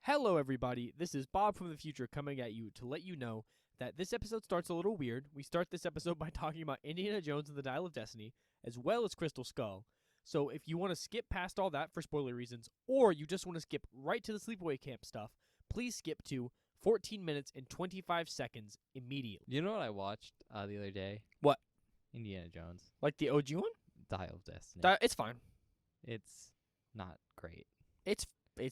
Hello, everybody. This is Bob from the future coming at you to let you know that this episode starts a little weird. We start this episode by talking about Indiana Jones and the Dial of Destiny, as well as Crystal Skull. So if you want to skip past all that for spoiler reasons, or you just want to skip right to the sleepaway camp stuff, please skip to 14 minutes and 25 seconds immediately. You know what I watched the other day? What? Indiana Jones. Like the OG one? Dial of Destiny. It's fine. It's not great. It's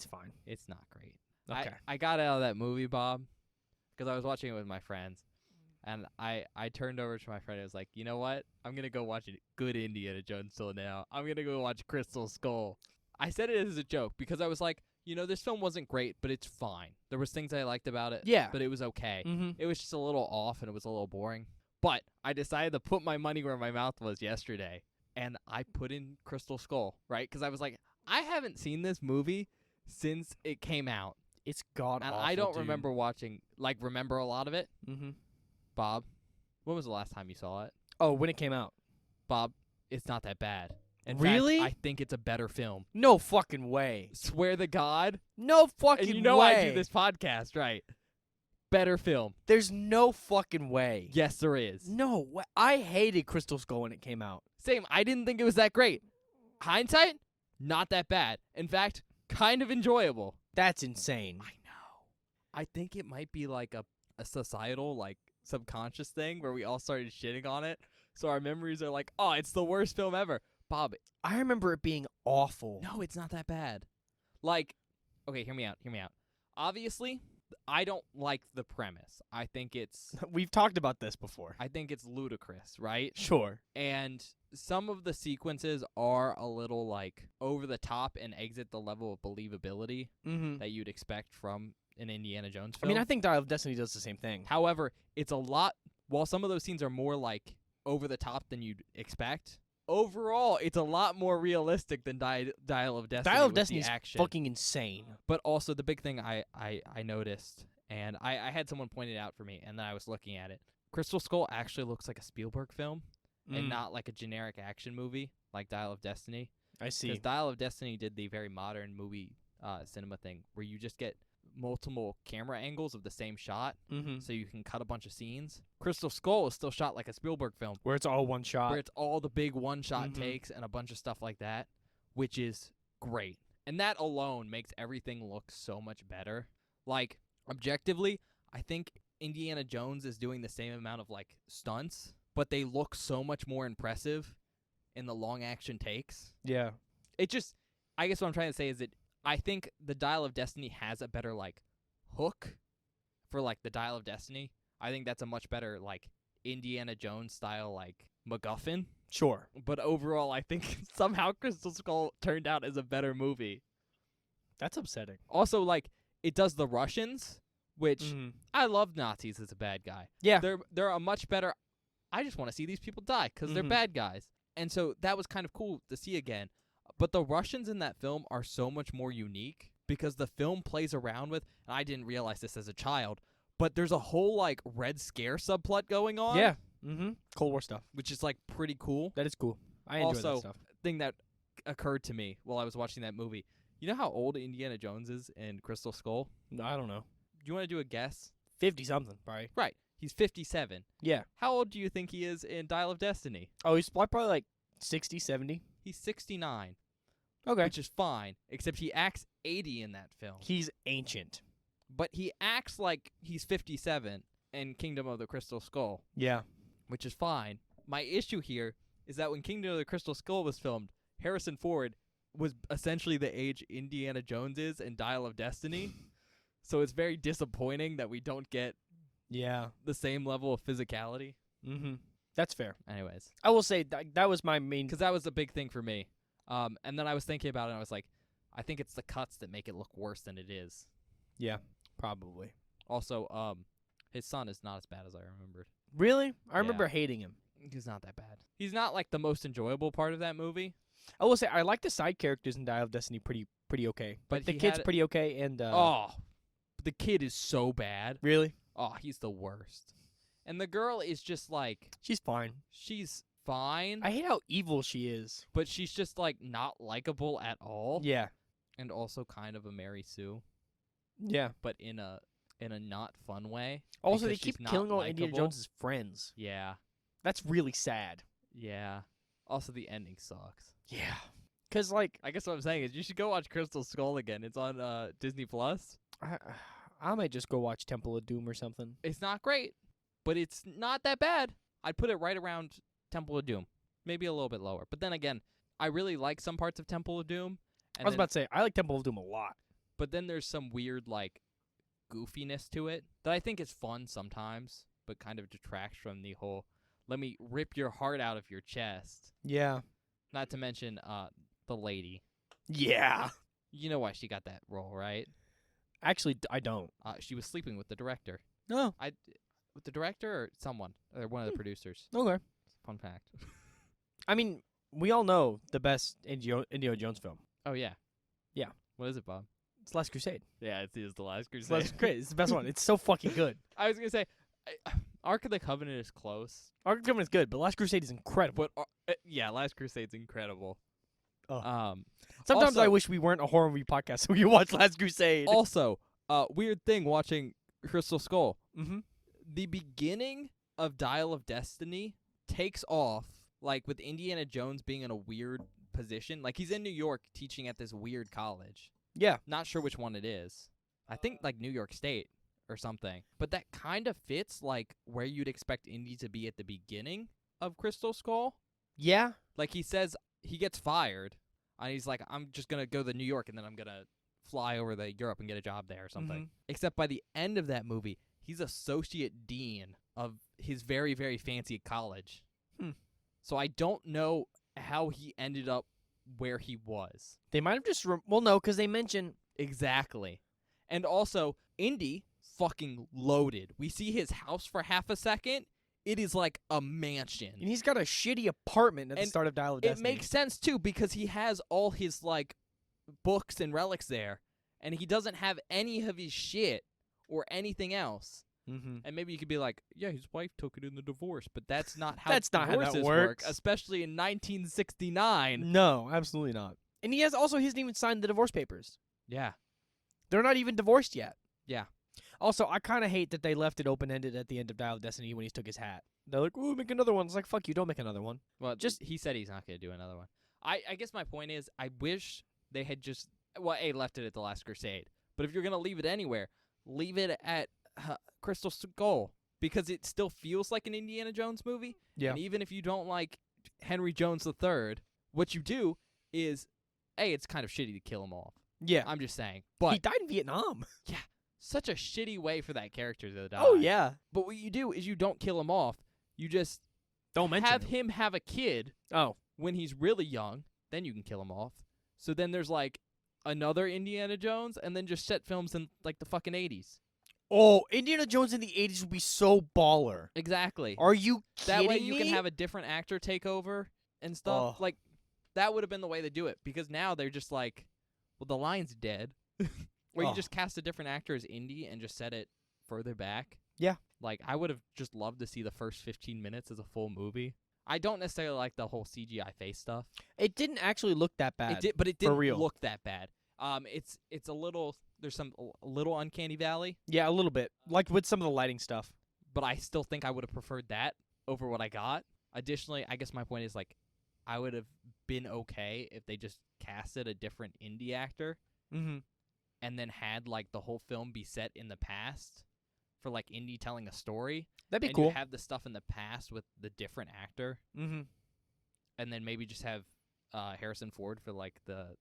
fine. It's not great. Okay. I got out of that movie, Bob, because I was watching it with my friends. And I turned over to my friend and was like, you know what? I'm going to go watch a good Indiana Jones till now. I'm going to go watch Crystal Skull. I said it as a joke because I was like, you know, this film wasn't great, but it's fine. There was things I liked about it, Yeah. but it was okay. Mm-hmm. It was just a little off and it was a little boring. But I decided to put my money where my mouth was yesterday. And I put in Crystal Skull, right? Because I was like, I haven't seen this movie since it came out. It's god And awful, I don't dude. remember remember a lot of it. Mm-hmm. Bob, when was the last time you saw it? Oh, when it came out. Bob, it's not that bad. In Really? fact, I think it's a better film. No fucking way. Swear to God. No fucking And you know way. I do this podcast, right? Better film. There's no fucking way. Yes, there is. No way. I hated Crystal Skull when it came out. Same. I didn't think it was that great. Hindsight, not that bad. In fact, kind of enjoyable. That's insane. I know. I think it might be like a societal, like, subconscious thing where we all started shitting on it. So our memories are like, oh, it's the worst film ever. Bob, I remember it being awful. no, it's not that bad. Like, okay, hear me out. Obviously, I don't like the premise. I think it's We've talked about this before. ludicrous, right? Sure. And some of the sequences are a little like over the top and exit the level of believability Mm-hmm. that you'd expect from an Indiana Jones I film. mean, I think Dial of Destiny does the same thing. However, it's a lot. While some of those scenes are more like over the top than you'd expect, overall, it's a lot more realistic than Dial of Destiny. Dial of with Destiny the is action. fucking insane. But also the big thing I noticed, and I had someone point it out for me, and then I was looking at it. Crystal Skull actually looks like a Spielberg film, and not like a generic action movie like Dial of Destiny. I see. Because Dial of Destiny did the very modern movie cinema thing, where you just get multiple camera angles of the same shot, Mm-hmm. so you can cut a bunch of scenes. Crystal Skull is still shot like a Spielberg film, Where it's all one shot. where it's all the big one-shot Mhm. takes and a bunch of stuff like that, which is great. And that alone makes everything look so much better. Like, objectively, I think Indiana Jones is doing the same amount of, like, stunts, but they look so much more impressive in the long action takes. Yeah. It just, I guess what I'm trying to say is that I think the Dial of Destiny has a better, like, hook for, like, the Dial of Destiny. I think that's a much better, like, Indiana Jones style, like, MacGuffin. Sure. But overall, I think somehow Crystal Skull turned out as a better movie. That's upsetting. Also, like, it does the Russians, which Mhm. I love Nazis as a bad guy. Yeah. They're a much better. I just want to see these people die because they're Mhm. bad guys, and so that was kind of cool to see again. But the Russians in that film are so much more unique because the film plays around with, and I didn't realize this as a child, but there's a whole like Red Scare subplot going on. Yeah. Mm-hmm. Cold War stuff. which is like pretty cool. That is cool. I enjoy Also, that stuff. Thing that occurred to me while I was watching that movie. You know how old Indiana Jones is in Crystal Skull? No, I don't know. Do you want to do a guess? 50-something, probably. Right. He's 57. Yeah. How old do you think he is in Dial of Destiny? Oh, he's probably like 60, 70. He's 69, Okay. which is fine, except he acts 80 in that film. He's ancient. But he acts like he's 57 in Kingdom of the Crystal Skull, Yeah. which is fine. My issue here is that when Kingdom of the Crystal Skull was filmed, Harrison Ford was essentially the age Indiana Jones is in Dial of Destiny. So it's very disappointing that we don't get Yeah. the same level of physicality. Mm-hmm. That's fair. Anyways, I will say that was my main. because that was a big thing for me. And then I was thinking about it, and I was like, I think it's the cuts that make it look worse than it is. Yeah, probably. Also, his son is not as bad as I remembered. Really? I remember Yeah. hating him. He's not that bad. He's not like the most enjoyable part of that movie. I will say I like the side characters in Dial of Destiny pretty okay. But Like, the he kid's had- pretty okay, and Oh, the kid is so bad. really, Oh, he's the worst. And the girl is just like, she's fine. she's fine, I hate how evil she is. but she's just like not likable at all. Yeah. And also kind of a Mary Sue. Yeah. but in a not fun way. Also, they because she's keep not killing all Indiana likable. Jones' friends. Yeah. That's really sad. Yeah. Also, the ending sucks. Yeah. Because, like, I guess what I'm saying is you should go watch Crystal Skull again. It's on Disney Plus. I might just go watch Temple of Doom or something. It's not great, but it's not that bad. I'd put it right around Temple of Doom, maybe a little bit lower. But then again, I really like some parts of Temple of Doom. I was about to say, I like Temple of Doom a lot. But then there's some weird, like, goofiness to it that I think is fun sometimes, but kind of detracts from the whole, let me rip your heart out of your chest. Yeah. Not to mention the lady. Yeah. You know why she got that role, right? Actually, I don't. She was sleeping with the director. No. With the director or someone? Or one of the producers. Okay. Fun fact. I mean, we all know the best Indiana Jones film. Oh, yeah. Yeah. What is it, Bob? It's Last Crusade. Yeah, it is The Last It's Crusade. great. It's the best one. It's so fucking good. I was going to say, Ark of the Covenant is close. Ark of the Covenant is good, but Last Crusade is incredible. But, yeah, Last Crusade's incredible. Oh. Sometimes I also- wish we weren't a horror movie podcast so we could watch Last Crusade. Also, weird thing watching Crystal Skull. Mm-hmm. The beginning of Dial of Destiny takes off, like, with Indiana Jones being in a weird position. Like, he's in New York teaching at this weird college. Yeah. Not sure which one it is. I think, like, New York State or something. But that kind of fits, like, where you'd expect Indy to be at the beginning of Crystal Skull. Yeah. Like, he says he gets fired, and he's like, I'm just going to go to New York, and then I'm going to fly over to Europe and get a job there or something. Mhm. Except by the end of that movie, he's associate dean of his very, very fancy college. Hmm. So I don't know how he ended up where he was. They might have just... well, no, because they mention... Exactly. And also, Indy fucking loaded. We see his house for half a second. It is like a mansion. And he's got a shitty apartment at the And start of Dial of It Destiny. makes sense, too, because he has all his, like, books and relics there. And he doesn't have any of his shit or anything else. Mm-hmm. And maybe you could be like, yeah, his wife took it in the divorce, but that's not how That's not how that divorces works. work, especially in 1969. No, absolutely not. And he hasn't even signed the divorce papers. Yeah. They're not even divorced yet. Yeah. Also, I kind of hate that they left it open-ended at the end of Dial of Destiny when he took his hat. They're like, ooh, make another one. It's like, fuck you, don't make another one. Well, just he said he's not going to do another one. I guess my point is, I wish they had just, well, left it at The Last Crusade. But if you're going to leave it anywhere, leave it at Crystal Skull, because it still feels like an Indiana Jones movie. Yeah. And even if you don't like Henry Jones III, what you do is, it's kind of shitty to kill him off. Yeah. I'm just saying. He But died in Vietnam. such a shitty way for that character to die. Oh, yeah. But what you do is you don't kill him off. You just Don't mention have him. him have a kid Oh. when he's really young. Then you can kill him off. So then there's like another Indiana Jones, and then just set films in like the fucking 80s. Oh, Indiana Jones in the 80s would be so baller. Exactly. Are you kidding That way you me? can have a different actor take over and stuff. Oh. Like, that would have been the way to do it. Because now they're just like, well, the line's dead. Where Oh. you just cast a different actor as Indy and just set it further back. Yeah. Like, I would have just loved to see the first 15 minutes as a full movie. I don't necessarily like the whole CGI face stuff. It didn't actually look that bad. It did, but it didn't real. look that bad. It's a little, there's a little Uncanny Valley, Yeah, a little bit. Like with some of the lighting stuff. but I still think I would have preferred that over what I got. Additionally, I guess my point is, like, I would have been okay if they just casted a different indie actor Mm-hmm. and then had, like, the whole film be set in the past for, like, Indy telling a story. That'd be And cool. you have the stuff in the past with the different actor, Mm-hmm. and then maybe just have Harrison Ford for, like, the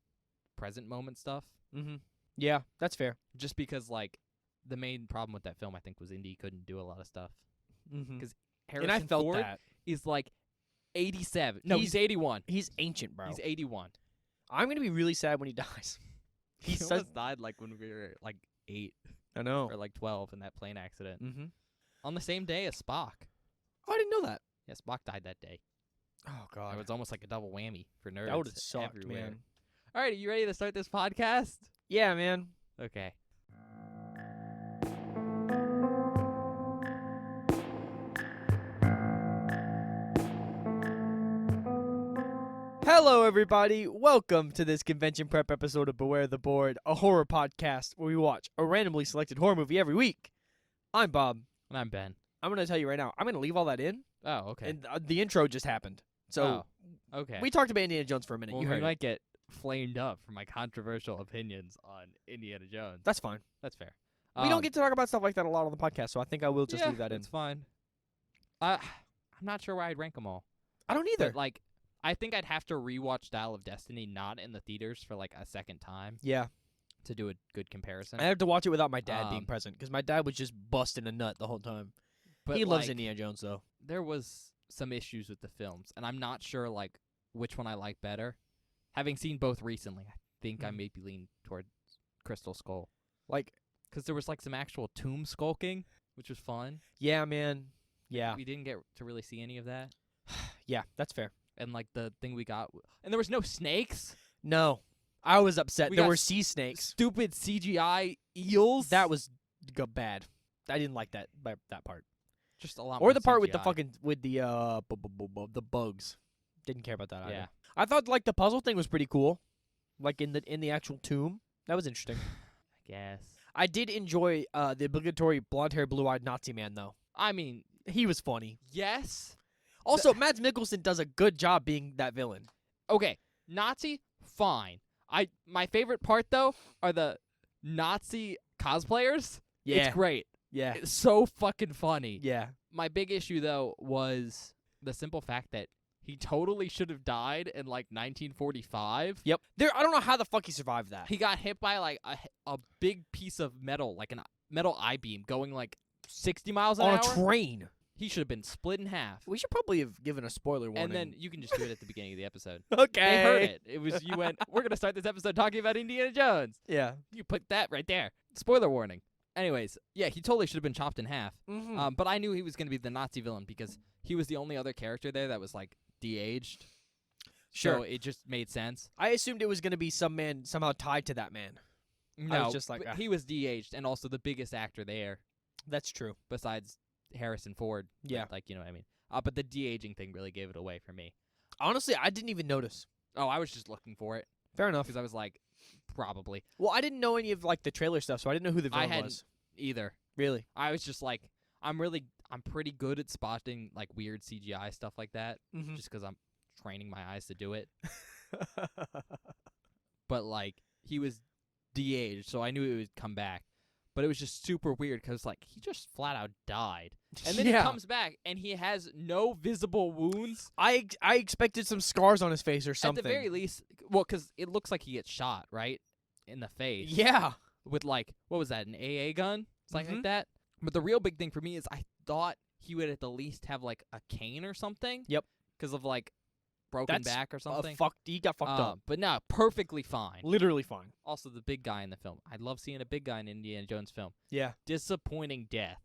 present moment stuff. Mm-hmm. Yeah, that's fair. Just because, like, the main problem with that film, I think, was Indy couldn't do a lot of stuff. Mm-hmm. 'Cause And Harrison I felt Ford that. is, like, 87. No, he's 81. He's ancient, bro. He's 81. I'm going to be really sad when he dies. He He's such... almost died, like, when we were, like, 8 I know. or, like, 12 in that plane accident. Mm-hmm. On the same day as Spock. Oh, I didn't know that. Yeah, Spock died that day. Oh, God. It was almost like a double whammy for nerds. That would have sucked, everywhere. man. All right, are you ready to start this podcast? Yeah, man. Okay. Hello, everybody. Welcome to this convention prep episode of Beware the Board, a horror podcast where we watch a randomly selected horror movie every week. I'm Bob. And I'm Ben. I'm going to tell you right now, I'm going to leave all that in, Oh, okay. and the intro just happened. So Okay. we talked about Indiana Jones for a minute. well, You we heard it. might get flamed up for my controversial opinions on Indiana Jones. That's fine. That's fair. We don't get to talk about stuff like that a lot on the podcast, so I think I will just leave that in. It's fine. I'm not sure where I'd rank them all. I don't either. But, like, I think I'd have to rewatch Dial of Destiny not in the theaters for, like, a second time Yeah. to do a good comparison. I have to watch it without my dad being Um, present, because my dad was just busting a nut the whole time. But He loves like, Indiana Jones, though. There was some issues with the films, and I'm not sure, like, which one I like better. Having seen both recently, I think I Mhm. maybe lean toward Crystal Skull. Like, Because there was, like, some actual tomb skulking, which was fun. yeah, man. Yeah. We didn't get to really see any of that. Yeah, that's fair. And, like, the thing we got... And there was no snakes! No. I was upset. We There got were sea snakes. Stupid CGI eels! That was bad. I didn't like that part. just a lot Or more the part with the CGI. fucking the bugs. Didn't care about that either. Yeah. I thought like the puzzle thing was pretty cool. Like in the actual tomb. That was interesting. I guess. I did enjoy the obligatory blonde-haired, blue-eyed Nazi man though. I mean, He was funny. yes. Also, Mads Mikkelsen does a good job being that villain. Okay, Nazi, fine. My favorite part though are the Nazi cosplayers. Yeah. It's great. Yeah. It's so fucking funny. Yeah. My big issue though was the simple fact that he totally should have died in like 1945. Yep. I don't know how the fuck he survived that. He got hit by like a big piece of metal, like a metal I-beam going like 60 miles an on hour. a train. He should have been split in half. We should probably have given a spoiler warning. And then you can just do it at the beginning of the episode. okay. They heard it. It was you went, we're going to start this episode talking about Indiana Jones. Yeah. You put that right there. Spoiler warning. Anyways, yeah, he totally should have been chopped in half. Mm-hmm. But I knew he was going to be the Nazi villain because he was the only other character there that was like de-aged. Sure. So it just made sense. I assumed it was going to be some man somehow tied to that man. No, just like, but he was de-aged and also the biggest actor there That's true. besides Harrison Ford. Yeah. Like, you know what I mean? But the de-aging thing really gave it away for me. Honestly, I didn't even notice. Oh, I was just looking for it Fair enough. because I was like, probably. Well, I didn't know any of like the trailer stuff, so I didn't know who the I villain hadn't was. either. Really? I was just like, I'm pretty good at spotting like weird CGI stuff like that Mm-hmm. just because I'm training my eyes to do it. But like, he was de-aged, so I knew it would come back. But it was just super weird because like he just flat out died, and then Yeah. he comes back and he has no visible wounds. I expected some scars on his face or something. At the very least, well, because it looks like he gets shot right in the face. Yeah. With like, what was that, an AA gun, something Mhm. like that. But the real big thing for me is I thought he would at the least have like a cane or something. Yep. Because of like broken That's back or something. He got fucked up. But no, perfectly fine. Literally fine. Also, the big guy in the film. I love seeing a big guy in an Indiana Jones film. Yeah. Disappointing death.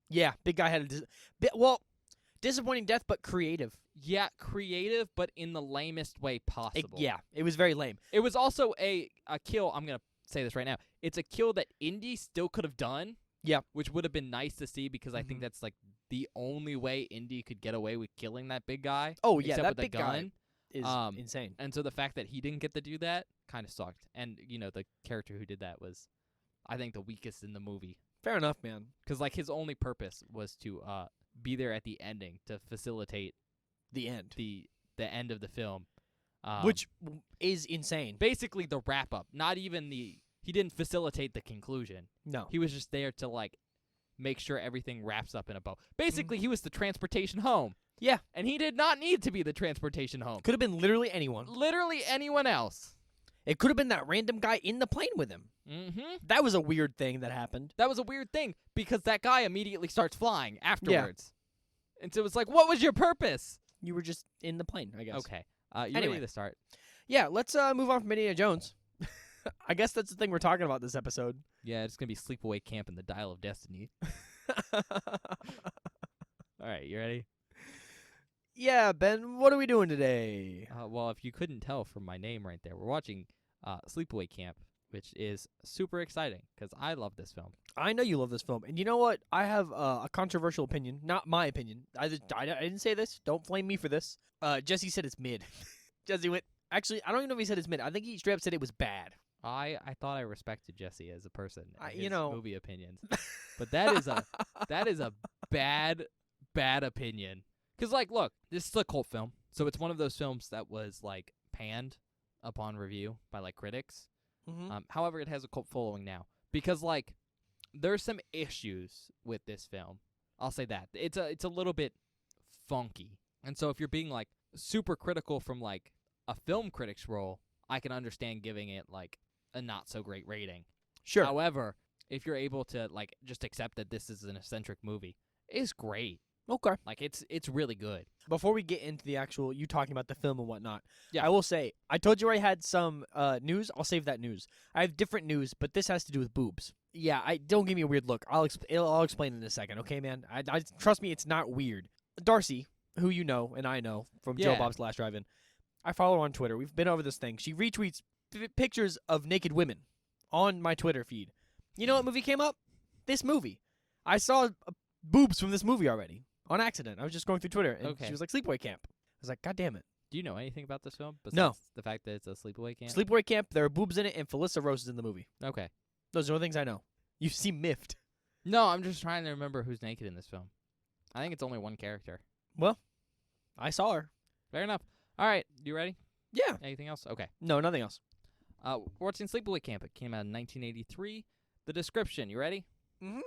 Yeah. Big guy had disappointing death, but creative. Yeah, creative, but in the lamest way possible. It was very lame. It was also a kill. I'm going to say this right now. It's a kill that Indy still could have done. Yeah. Which would have been nice to see because I think Mhm. that's like the only way Indy could get away with killing that big guy. Oh yeah, except that with a big gun. guy is insane. And so the fact that he didn't get to do that kind of sucked. And, you know, the character who did that was, I think, the weakest in the movie. Fair enough, man. Because, like, his only purpose was to be there at the ending to facilitate The end. the end of the film. Which is insane. basically the wrap-up. Not even he didn't facilitate the conclusion. No. He was just there to, like, make sure everything wraps up in a bow. Basically, he was the transportation home. Yeah. And he did not need to be the transportation home. Could have been literally anyone. Literally anyone else. It could have been that random guy in the plane with him. Mm-hmm. That was a weird thing that happened. That was a weird thing because that guy immediately starts flying afterwards. And so it's like, what was your purpose? You were just in the plane, I guess. Okay. You Anyway. ready to start? Yeah, let's move on from Indiana Jones. I guess that's the thing we're talking about this episode. Yeah, it's going to be Sleepaway Camp in the Dial of Destiny. All right, you ready? Yeah, Ben, what are we doing today? Well, if you couldn't tell from my name right there, we're watching Sleepaway Camp, which is super exciting because I love this film. I know you love this film, and you know what? I have a controversial opinion. Not my opinion. I didn't say this. Don't flame me for this. Jesse said it's mid. Jesse went, Actually, I don't even know if he said it's mid. I think he straight up said it was bad. I thought I respected Jesse as a person and his you know. movie opinions, but that is a bad opinion. 'Cause like, look, this is a cult film, so it's one of those films that was like panned upon review by like critics. Mm-hmm. However, it has a cult following now because like there's some issues with this film. I'll say that it's a little bit funky, and so if you're being like super critical from like a film critic's role, I can understand giving it like a not so great rating. Sure. However, if you're able to like just accept that this is an eccentric movie, it's great. Okay. Like it's really good. Before we get into the actual, you talking about the film and whatnot, Yeah. I will say, I told you I had some news. I'll save that news. I have different news, but this has to do with boobs. Yeah, don't give me a weird look. I'll explain in a second, okay, man? I trust me, it's not weird. Darcy, who you know and I know from Joe Yeah. Bob's Last Drive-In, I follow her on Twitter. We've been over this thing. She retweets pictures of naked women on my Twitter feed. You know what movie came up? This movie. I saw boobs from this movie already on accident. I was just going through Twitter, and Okay. she was like, Sleepaway Camp. I was like, God damn it. Do you know anything about this film besides No. the fact that it's a sleepaway camp? Sleepaway Camp, there are boobs in it, and Felissa Rose is in the movie. Okay. Those are the things I know. You seem miffed. No, I'm just trying to remember who's naked in this film. I think it's only one character. I saw her. Fair enough. All right, you ready? Yeah. Anything else? Okay. No, nothing else. We're watching Sleepaway Camp. It came out in 1983. The description, you ready? Mhm.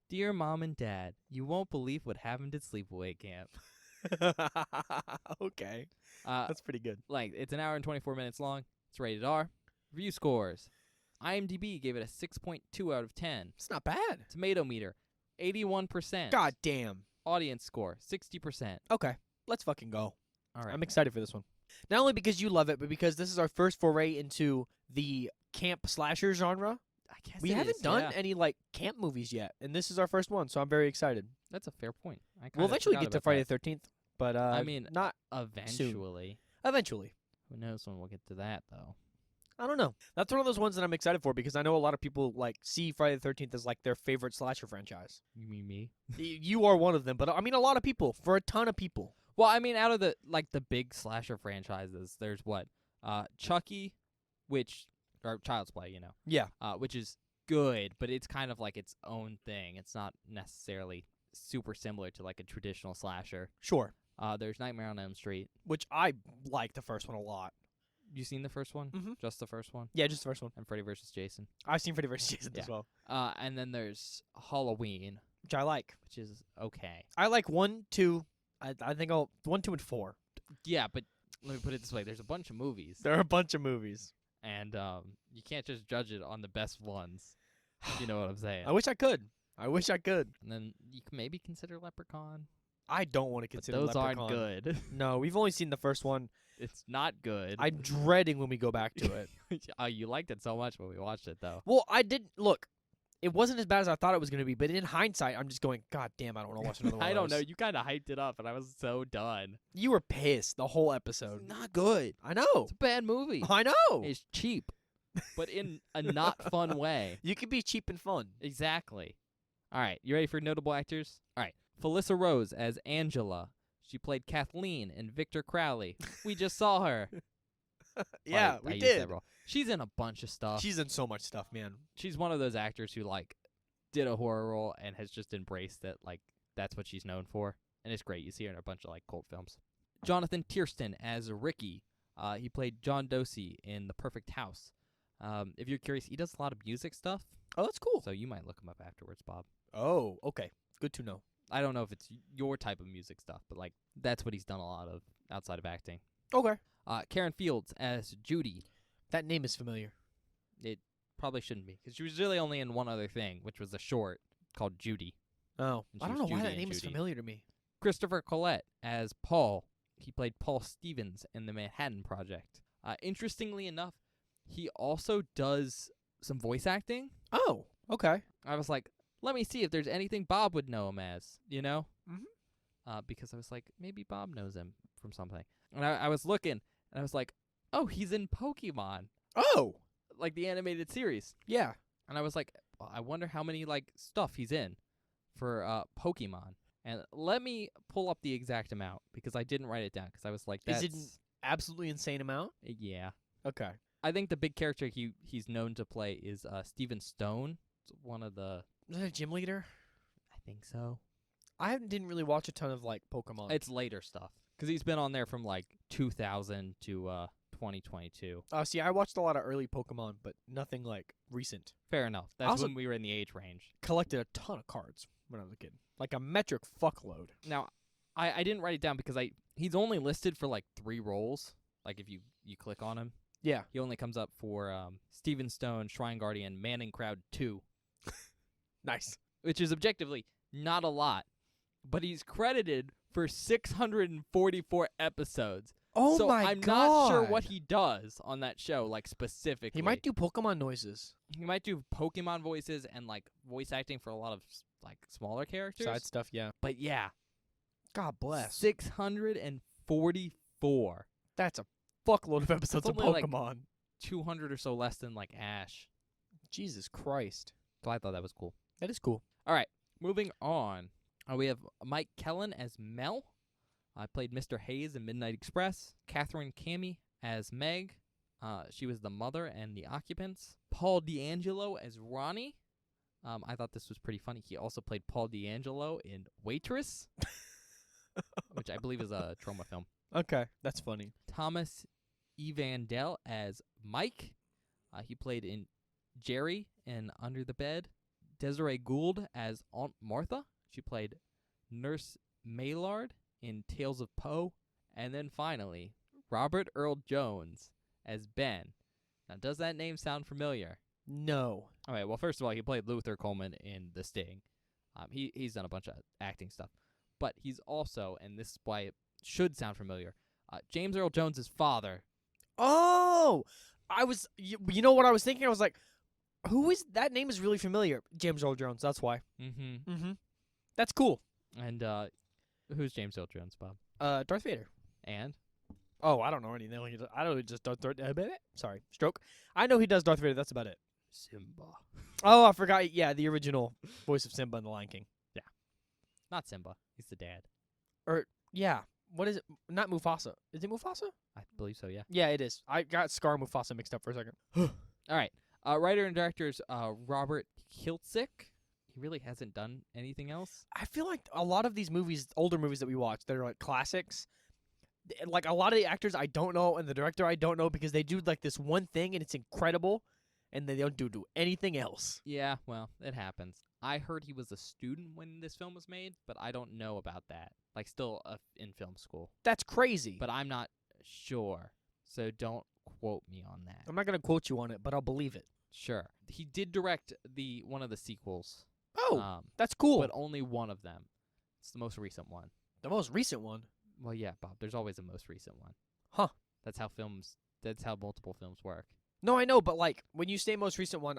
Dear Mom and Dad, you won't believe what happened at Sleepaway Camp. Okay. Uh, That's pretty good. like, it's an hour and 24 minutes long. It's rated R. Review scores. IMDb gave it a 6.2 out of 10. It's not bad. Tomato meter, 81%. God damn. Audience score, 60%. Okay. Let's fucking go. All right. I'm excited for this one. Not only because you love it, but because this is our first foray into the camp slasher genre. I guess We it haven't is, done yeah. any like camp movies yet, and this is our first one, so I'm very excited. That's a fair point. We'll eventually get to Friday the 13th, but I mean, not Eventually. eventually. Who knows when we'll get to that, though. I don't know. That's one of those ones that I'm excited for because I know a lot of people like see Friday the 13th as like their favorite slasher franchise. You mean me? You are one of them, but I mean a lot of people, for a ton of people. Well, I mean, out of the big slasher franchises, there's what? Chucky, or Child's Play, Yeah. which is good, but it's kind of like its own thing. It's not necessarily super similar to like a traditional slasher. Sure. There's Nightmare on Elm Street. Which I like the first one a lot. You seen the first one? Mhm. Just the first one? Yeah, just the first one. And Freddy vs. Jason. I've seen Freddy vs. Jason Yeah. as well, And then there's Halloween, which I like. which is okay. I like 1, 2. I think 1, 2, and 4. Yeah, but let me put it this way: there's a bunch of movies, There are a bunch of movies. and you can't just judge it on the best ones. You know what I'm saying? I wish I could. And then you can maybe consider Leprechaun. I don't want to But consider those Leprechaun. aren't good. No, we've only seen the first one. It's not good. I'm dreading when we go back to it. You liked it so much when we watched it, though. Well, I didn't look. It wasn't as bad as I thought it was going to be, but in hindsight, I'm just going, God damn, I don't want to watch another one. I of don't know. those." You kind of hyped it up, and I was so done. You were pissed the whole episode. Not good. I know. It's a bad movie. I know. It's cheap, but in a not fun way. You can be cheap and fun. Exactly. All right, you ready for notable actors? All right, Felissa Rose as Angela. She played Kathleen in Victor Crowley. We just saw her. Yeah, I we used that did. role. She's in a bunch of stuff. She's in so much stuff, man. She's one of those actors who like did a horror role and has just embraced it. Like that's what she's known for, and it's great. You see her in a bunch of like cult films. Jonathan Tiersten as Ricky. He played John Dosey in The Perfect House. If you're curious, he does a lot of music stuff, Oh, that's cool. so you might look him up afterwards, Bob. Oh, okay. Good to know. I don't know if it's your type of music stuff, but like that's what he's done a lot of outside of acting. Okay. Karen Fields as Judy. That name is familiar. Probably shouldn't be, because she was really only in one other thing, which was a short called Judy. Oh, And I she don't know was why Judy that and name is Judy. familiar to me. Christopher Collette as Paul. He played Paul Stevens in The Manhattan Project. Interestingly enough, he also does some voice acting. Oh, okay. I was like, let me see if there's anything Bob would know him as, Mhm. because I was like, maybe Bob knows him from something. And I was looking, and I was like, oh, he's in Pokemon, Oh, like the animated series. yeah. And I was like, well, I wonder how many like stuff he's in for Pokemon. And let me pull up the exact amount because I didn't write it down because I was like, Is that's it absolutely insane amount? Yeah. Okay. I think the big character he's known to play is Steven Stone. It's one of the. Is that a gym leader? I think so. I didn't really watch a ton of like Pokemon. It's later stuff because he's been on there from like 2000 to 2022. See, I watched a lot of early Pokemon, but nothing like recent. Fair enough. That's Also- when we were in the age range. Collected a ton of cards when I was a kid, like a metric fuckload. Now, I didn't write it down because he's only listed for like 3 roles. Like if you click on him, Yeah. he only comes up for Steven Stone, Shrine Guardian, Manning Crowd 2, Nice. which is objectively not a lot, but he's credited for 644 episodes. Oh so my I'm god. not sure what he does on that show, like specifically. He might do Pokemon noises. He might do Pokemon voices and like voice acting for a lot of like smaller characters. Side stuff, yeah. But yeah, God bless. 644. That's a fuckload of episodes of only, like, Pokemon. 200 or so less than like Ash. Jesus Christ. So I thought that was cool. That is cool. Moving on, we have Mike Kellen as Mel. I played Mr. Hayes in Midnight Express. Catherine Cammie as Meg. She was the mother and the occupants. Paul D'Angelo as Ronnie. I thought this was pretty funny. He also played Paul D'Angelo in Waitress, which I believe is a trauma film. Okay, that's funny. Thomas Evandel as Mike. He played in Jerry in Under the Bed. Desiree Gould as Aunt Martha. She played Nurse Maylard in Tales of Poe. And then finally, Robert Earl Jones as Ben. Now, does that name sound familiar? No. All right, well, first of all, he played Luther Coleman in The Sting. He's done a bunch of acting stuff. But he's also, and this is why it should sound familiar, James Earl Jones' father. Oh! You know what I was thinking? I was like, who is that? Name is really familiar. James Earl Jones, that's why. Mm-hmm. Mm-hmm. That's cool. And who's James Earl Jones, Bob? Darth Vader. And? Oh, I don't know anything. I know he just does sorry, stroke. I know he does Darth Vader. That's about it. Simba. Oh, I forgot. Yeah, the original voice of Simba in The Lion King. Not Simba. He's the dad. Yeah. What is it? Not Mufasa. Is it Mufasa? I believe so, yeah. Yeah, it is. I got Scar and Mufasa mixed up for a second. All right. Writer and director is Robert Kiltzik. He really hasn't done anything else. I feel like a lot of these movies, older movies that we watch, that are like classics, like a lot of the actors I don't know and the director I don't know because they do like this one thing and it's incredible, and they don't do anything else. Yeah, well, it happens. I heard he was a student when this film was made, but I don't know about that. Like, still in film school. That's crazy. But I'm not sure, so don't quote me on that. I'm not gonna quote you on it, but I'll believe it. Sure. He did direct one of the sequels. Oh, that's cool. But only one of them. It's the most recent one. The most recent one. Well, yeah, Bob. There's always a most recent one. Huh. That's how multiple films work. No, I know, but like when you say most recent one,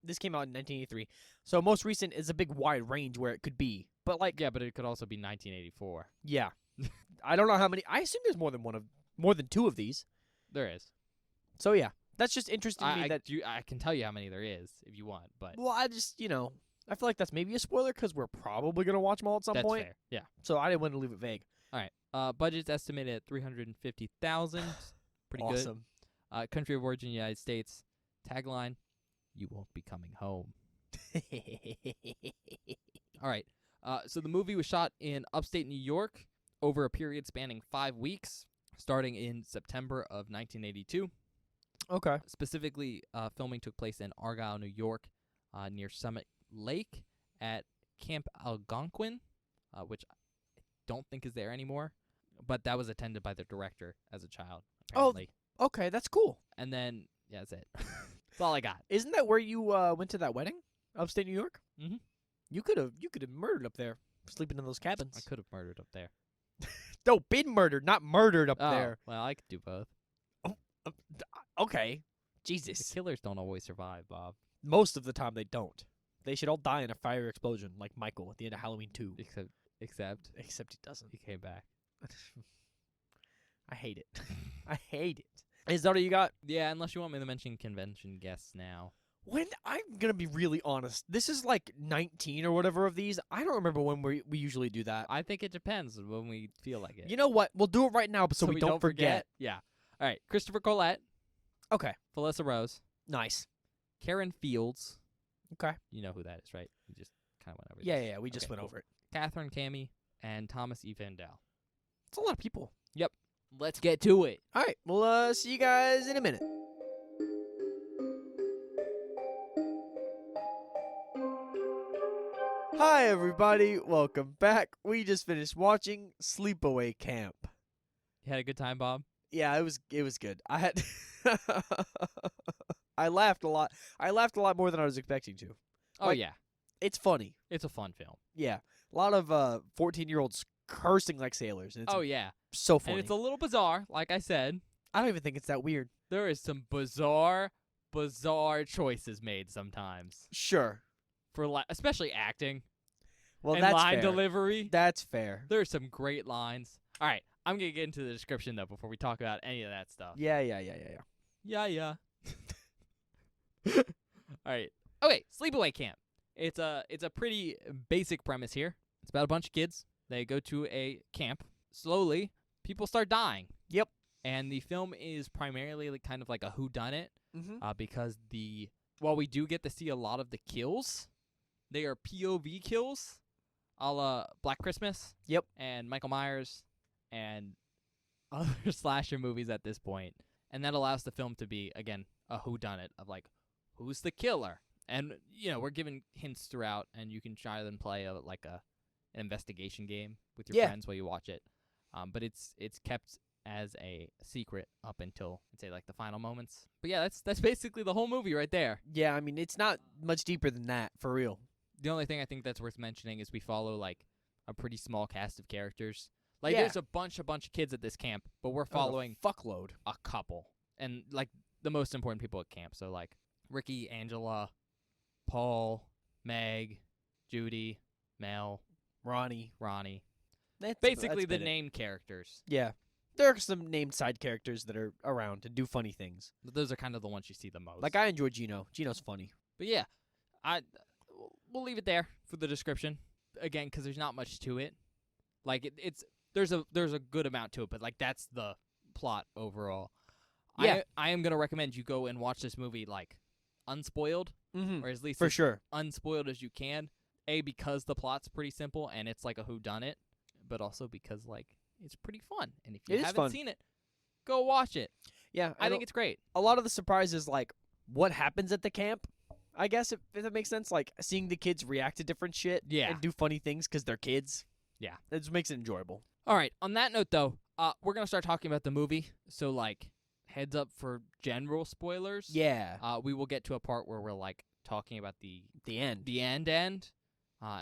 this came out in 1983, so most recent is a big wide range where it could be. But like, Yeah, but it could also be 1984. yeah, I don't know how many. I assume there's more than 2 of these. There is. So yeah, that's just interesting to me that. I can tell you how many there is if you want, but Well, I just I feel like that's maybe a spoiler because we're probably gonna watch them all at some that's point. fair. Yeah. So I didn't want to leave it vague. All right. Budget's estimated at $350,000. Pretty Awesome. good. Country of origin, United States. Tagline: "You won't be coming home." All right. So the movie was shot in upstate New York over a period spanning 5 weeks, starting in September of 1982. Okay. Specifically, filming took place in Argyle, New York, near Summit Lake at Camp Algonquin, which I don't think is there anymore, but that was attended by the director as a child, apparently. Okay, that's cool. And then, yeah, that's it. That's all I got. Isn't that where you went to that wedding, upstate New York? Mhm. You could have murdered up there, sleeping in those cabins. I could have murdered up there. No, been murdered, not murdered up Oh, there. well, I could do both. Okay. The Jesus. killers don't always survive, Bob. Most of the time they don't. They should all die in a fire explosion, like Michael at the end of Halloween 2. Except Except he doesn't. he came back. I hate it. I hate it. Is that all you got? Yeah, unless you want me to mention convention guests now. When I'm gonna be really honest, this is like 19 or whatever of these. I don't remember when we usually do that. I think it depends on when we feel like it. You know what? We'll do it right now, so we don't forget. Yeah. All right. Christopher Collette, Okay, Felissa Rose, nice. Karen Fields. Okay. You know who that is, right? We just kind of went over Yeah, this. yeah, we just Okay, went cool. over it. Catherine Cammy and Thomas E. Vandal. It's a lot of people. Let's get to it. All right, we'll see you guys in a minute. Hi, everybody. Welcome back. We just finished watching Sleepaway Camp. You had a good time, Bob? Yeah, it was good. I had I laughed a lot. I laughed a lot more than I was expecting to. Oh, Like- yeah. It's funny. It's a fun film. Yeah. A lot of 14-year-olds cursing like sailors, and it's Oh, yeah. so funny. And it's a little bizarre, like I said. I don't even think it's that weird. There is some bizarre choices made sometimes. Sure. For especially acting Well, and that's line fair. delivery. That's fair. There's some great lines. All right, I'm going to get into the description, though, before we talk about any of that stuff. Yeah. Yeah. All right. Okay, Sleepaway Camp. It's a pretty basic premise here. It's about a bunch of kids. They go to a camp. Slowly, people start dying. Yep. And the film is primarily kind of like a whodunit, Mm-hmm. because while we do get to see a lot of the kills, they are POV kills, a la Black Christmas. Yep. And Michael Myers, and other slasher movies at this point. And that allows the film to be, again, a whodunit of like, who's the killer? And, we're given hints throughout, and you can try and play an investigation game with your Yeah. friends while you watch it. But it's kept as a secret up until, I'd say, like the final moments. But yeah, that's basically the whole movie right there. Yeah, I mean, it's not much deeper than that, for real. The only thing I think that's worth mentioning is we follow like a pretty small cast of characters. Like Yeah. there's a bunch of kids at this camp, but we're following fuckload. a couple, and like the most important people at camp. So like Ricky, Angela, Paul, Meg, Judy, Mel, Ronnie. Ronnie. That's Basically the been it. named characters. Yeah. There are some named side characters that are around to do funny things. But those are kind of the ones you see the most. Like, I enjoy Gino. Gino's funny. But yeah, we'll leave it there for the description. Again, because there's not much to it. Like there's a good amount to it, but like that's the plot overall. Yeah. I am gonna recommend you go and watch this movie like unspoiled, Mm-hmm. or at least For as sure. unspoiled as you can. Because the plot's pretty simple and it's like a whodunit, but also because like it's pretty fun. And if you It is haven't fun. seen it, go watch it. Yeah. I think it's great. a lot of the surprise is, like, what happens at the camp, I guess, if that makes sense. Like, seeing the kids react to different shit Yeah. and do funny things because they're kids. Yeah. It just makes it enjoyable. All right. On that note, though, we're gonna start talking about the movie. So like, heads up for general spoilers. Yeah. We will get to a part where we're like talking about the The end. end, and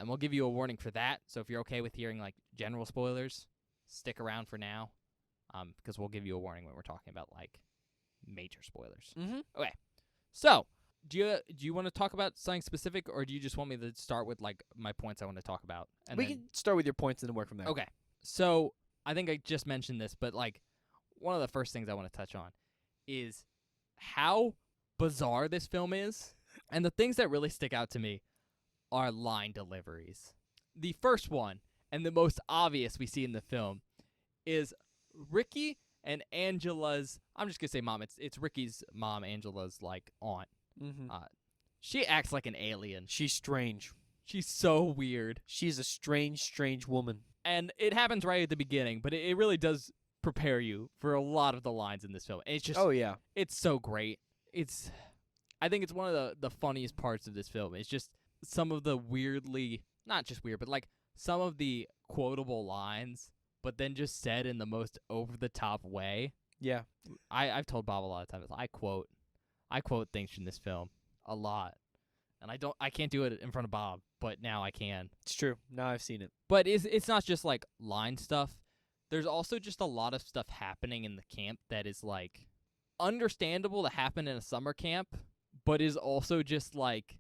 we'll give you a warning for that. So if you're okay with hearing like general spoilers, stick around for now, because we'll give you a warning when we're talking about like major spoilers. Mm-hmm. So, do you want to talk about something specific, or do you just want me to start with like my points I want to talk about? And We then- can start with your points and then work from there. Okay. So, I think I just mentioned this, but like one of the first things I want to touch on is how bizarre this film is. And the things that really stick out to me are line deliveries. The first one, and the most obvious we see in the film, is Ricky and Angela's, I'm just going to say mom, it's Ricky's mom, Angela's like aunt. Mm-hmm. She acts like an alien. She's strange. She's so weird. She's a strange, strange woman. And it happens right at the beginning, but it really does prepare you for a lot of the lines in this film. And it's just, Oh, yeah. it's so great. I think it's one of the funniest parts of this film. It's just some of the weirdly, not just weird, but like some of the quotable lines, but then just said in the most over-the-top way. Yeah. I've told Bob a lot of times, I quote things from this film a lot. And I can't do it in front of Bob, but now I can. It's true. Now I've seen it. But it's not just like line stuff. There's also just a lot of stuff happening in the camp that is like understandable to happen in a summer camp, but is also just like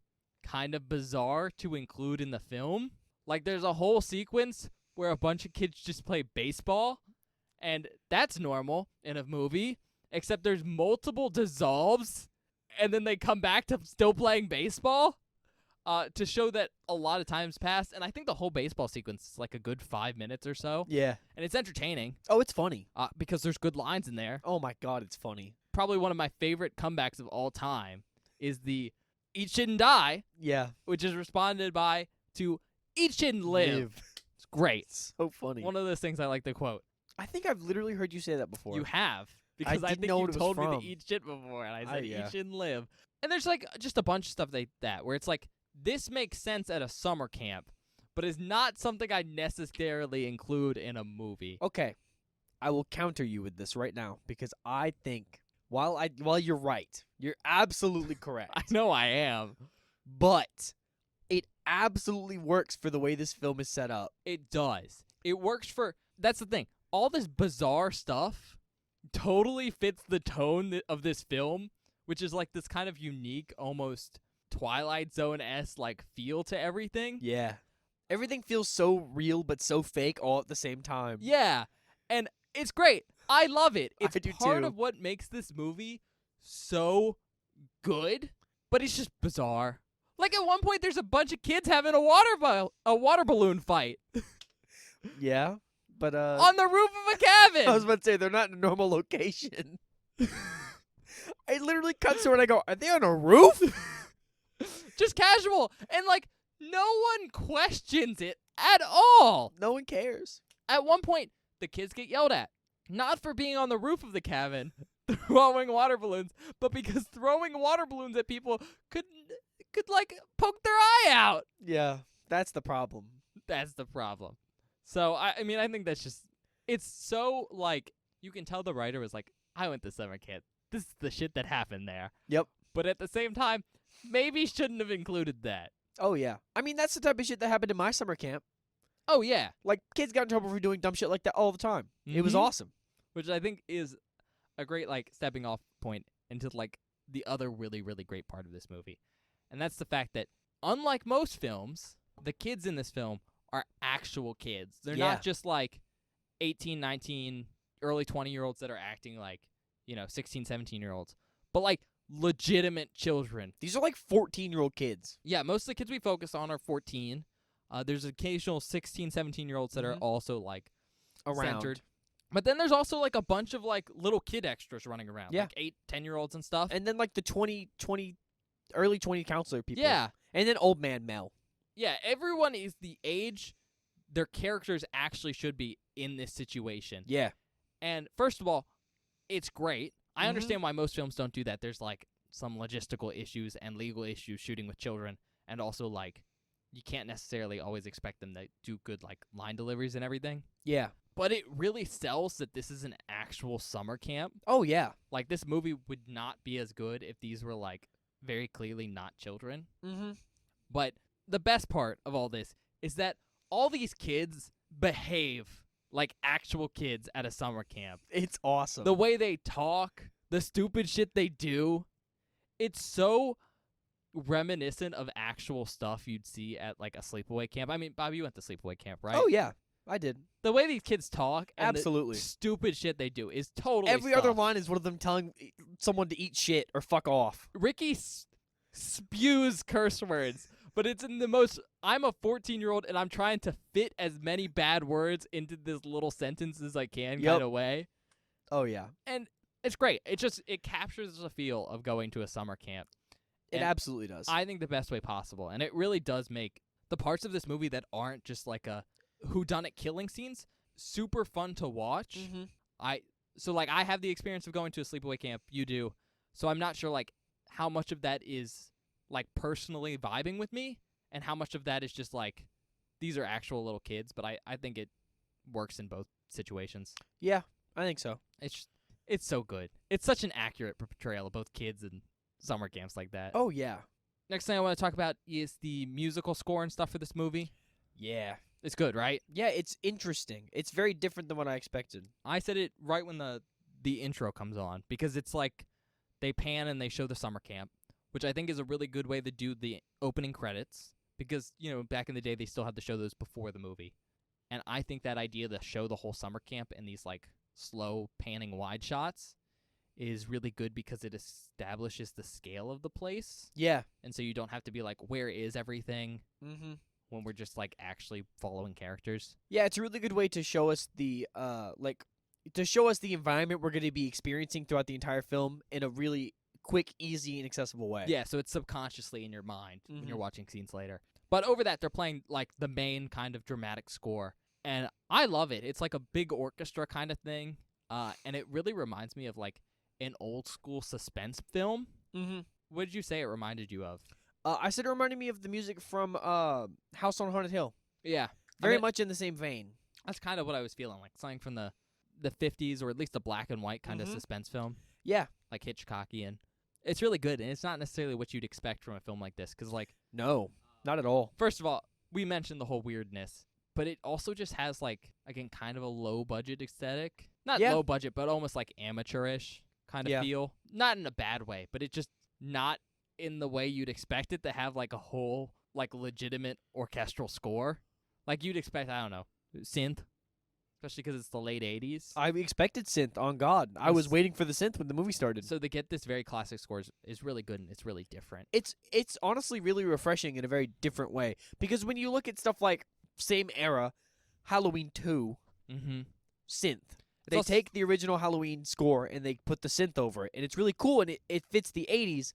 kind of bizarre to include in the film. Like there's a whole sequence where a bunch of kids just play baseball, and that's normal in a movie, except there's multiple dissolves and then they come back to still playing baseball. To show that a lot of time's passed, and I think the whole baseball sequence is like a good 5 minutes or so, Yeah. and it's entertaining. Oh, it's funny. Because there's good lines in there. Oh my god, it's funny. Probably one of my favorite comebacks of all time is the "Eat Shit and Die," Yeah. which is responded by to "Eat Shit and Live." It's great. So funny. One of those things I like to quote. I think I've literally heard you say that before. You have. Because I didn't think know you what it was told me from. to eat shit before, and I said yeah. eat shit and live. And there's like just a bunch of stuff like that where it's like, this makes sense at a summer camp, but is not something I necessarily include in a movie. Okay. I will counter you with this right now because I think while you're right, you're absolutely correct. I know I am. But it absolutely works for the way this film is set up. It does. It works for... That's the thing. All this bizarre stuff totally fits the tone of this film, which is like this kind of unique, almost Twilight Zone-esque like feel to everything. Yeah. Everything feels so real but so fake all at the same time. Yeah. And it's great. I love it. It's I do part too. of what makes this movie so good, but it's just bizarre. Like at one point there's a bunch of kids having a water balloon fight Yeah. But on the roof of a cabin. I was about to say they're not in a normal location. I literally cut to it and I go, are they on a roof? Just casual. And like no one questions it at all. No one cares. At one point the kids get yelled at. Not for being on the roof of the cabin throwing water balloons, but because throwing water balloons at people could like poke their eye out. Yeah. That's the problem. That's the problem. So I mean I think that's just, it's so like, you can tell the writer was like, I went to summer camp. This is the shit that happened there. Yep. But at the same time, maybe shouldn't have included that. Oh, yeah. I mean, that's the type of shit that happened in my summer camp. Oh yeah. Like, kids got in trouble for doing dumb shit like that all the time. It was Mhm. awesome. Which I think is a great like stepping off point into like the other really, really great part of this movie. And that's the fact that unlike most films, the kids in this film are actual kids. They're Yeah. not just like 18, 19, early 20-year-olds that are acting like, 16, 17-year-olds, but like legitimate children. These are like 14-year-old kids. Yeah, most of the kids we focus on are 14. There's occasional 16, 17-year-olds that are Mhm. also like Around. centered. But then there's also like a bunch of like little kid extras running around. Yeah. Like 8, 10-year-olds and stuff. And then like the early 20 counselor people. Yeah. And then old man Mel. Yeah, everyone is the age their characters actually should be in this situation. Yeah. And first of all, it's great. I Mhm. understand why most films don't do that. There's like some logistical issues and legal issues shooting with children, and also like you can't necessarily always expect them to do good like line deliveries and everything. Yeah. But it really sells that this is an actual summer camp. Oh, yeah. Like this movie would not be as good if these were like very clearly not children. Mm-hmm. But the best part of all this is that all these kids behave like actual kids at a summer camp. It's awesome. The way they talk, the stupid shit they do, it's so reminiscent of actual stuff you'd see at like a sleepaway camp. I mean, Bob, you went to sleepaway camp, right? Oh, yeah. I did. The way these kids talk and Absolutely. the stupid shit they do is totally Every other stuff. line is one of them telling someone to eat shit or fuck off. Ricky spews curse words, but it's in the most, I'm a 14-year-old and I'm trying to fit as many bad words into this little sentence as I can Yep. kind of way. Oh, yeah. And it's great. It captures the feel of going to a summer camp. It And absolutely does. I think the best way possible. And it really does make the parts of this movie that aren't just like a whodunit killing scenes super fun to watch. Mhm. So like I have the experience of going to a sleepaway camp, you do. So I'm not sure like how much of that is like personally vibing with me and how much of that is just like these are actual little kids, but I think it works in both situations. Yeah, I think so. It's so good. It's such an accurate portrayal of both kids and summer camps like that. Oh, yeah. Next thing I want to talk about is the musical score and stuff for this movie. Yeah. It's good, right? Yeah, it's interesting. It's very different than what I expected. I said it right when the intro comes on because it's like they pan and they show the summer camp, which I think is a really good way to do the opening credits because, back in the day they still had to show those before the movie. And I think that idea to show the whole summer camp in these like slow panning wide shots is really good because it establishes the scale of the place. Yeah. And so you don't have to be like, where is everything? Mm-hmm. When we're just like actually following characters. Yeah, it's a really good way to show us the to show us the environment we're going to be experiencing throughout the entire film in a really quick, easy, and accessible way. Yeah, so it's subconsciously in your mind when you're Mhm. watching scenes later. But over that, they're playing like the main kind of dramatic score, and I love it. It's like a big orchestra kind of thing, and it really reminds me of like an old school suspense film. Mm-hmm. What did you say it reminded you of? I said it reminded me of the music from House on Haunted Hill. Yeah, Very mean, much in the same vein. that's kind of what I was feeling like, something from the 50s or at least a black and white kind of Mhm. suspense film, Yeah. like Hitchcockian. It's really good, and it's not necessarily what you'd expect from a film like this, because like. No, not at all. First of all, we mentioned the whole weirdness, but it also just has like, again, kind of a low budget aesthetic. Not Yeah. low budget, but almost like amateurish kind of Yeah. feel. Not in a bad way, but it just not in the way you'd expect it to have like a whole like legitimate orchestral score. Like you'd expect, I don't know, synth, especially because it's the late 80s. I expected synth, on God. I was Yes. waiting for the synth when the movie started. So to get this very classic score is really good, and it's really different. It's honestly really refreshing in a very different way. Because when you look at stuff like same era, Halloween 2, Mm-hmm. synth. It's They also- take the original Halloween score and they put the synth over it. And it's really cool and it fits the 80s.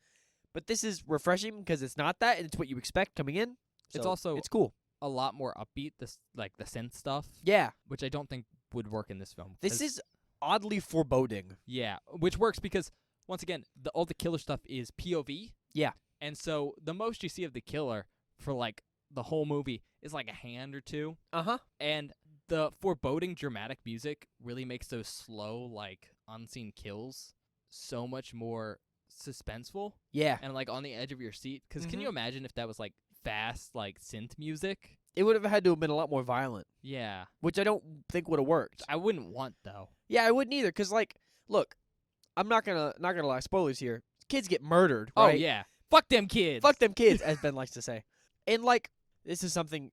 But this is refreshing because it's not that and it's what you expect coming in. It's So, also- it's cool. a lot more upbeat, this like the synth stuff, Yeah. which I don't think would work in this film. This 'cause- is oddly foreboding. Yeah, which works because once again, all the killer stuff is POV. Yeah. And so the most you see of the killer for like the whole movie is like a hand or two, Uh-huh. and the foreboding dramatic music really makes those slow like unseen kills so much more suspenseful Yeah. and like on the edge of your seat. Because can Mhm. you imagine if that was like fast like synth music? It would have had to have been a lot more violent, Yeah, which I don't think would have worked. I wouldn't want though. Yeah, I wouldn't either cuz like look, I'm not going to lie, spoilers here. Kids get murdered, Oh right? yeah, fuck them kids. Fuck them kids, as Ben likes to say. And like, this is something.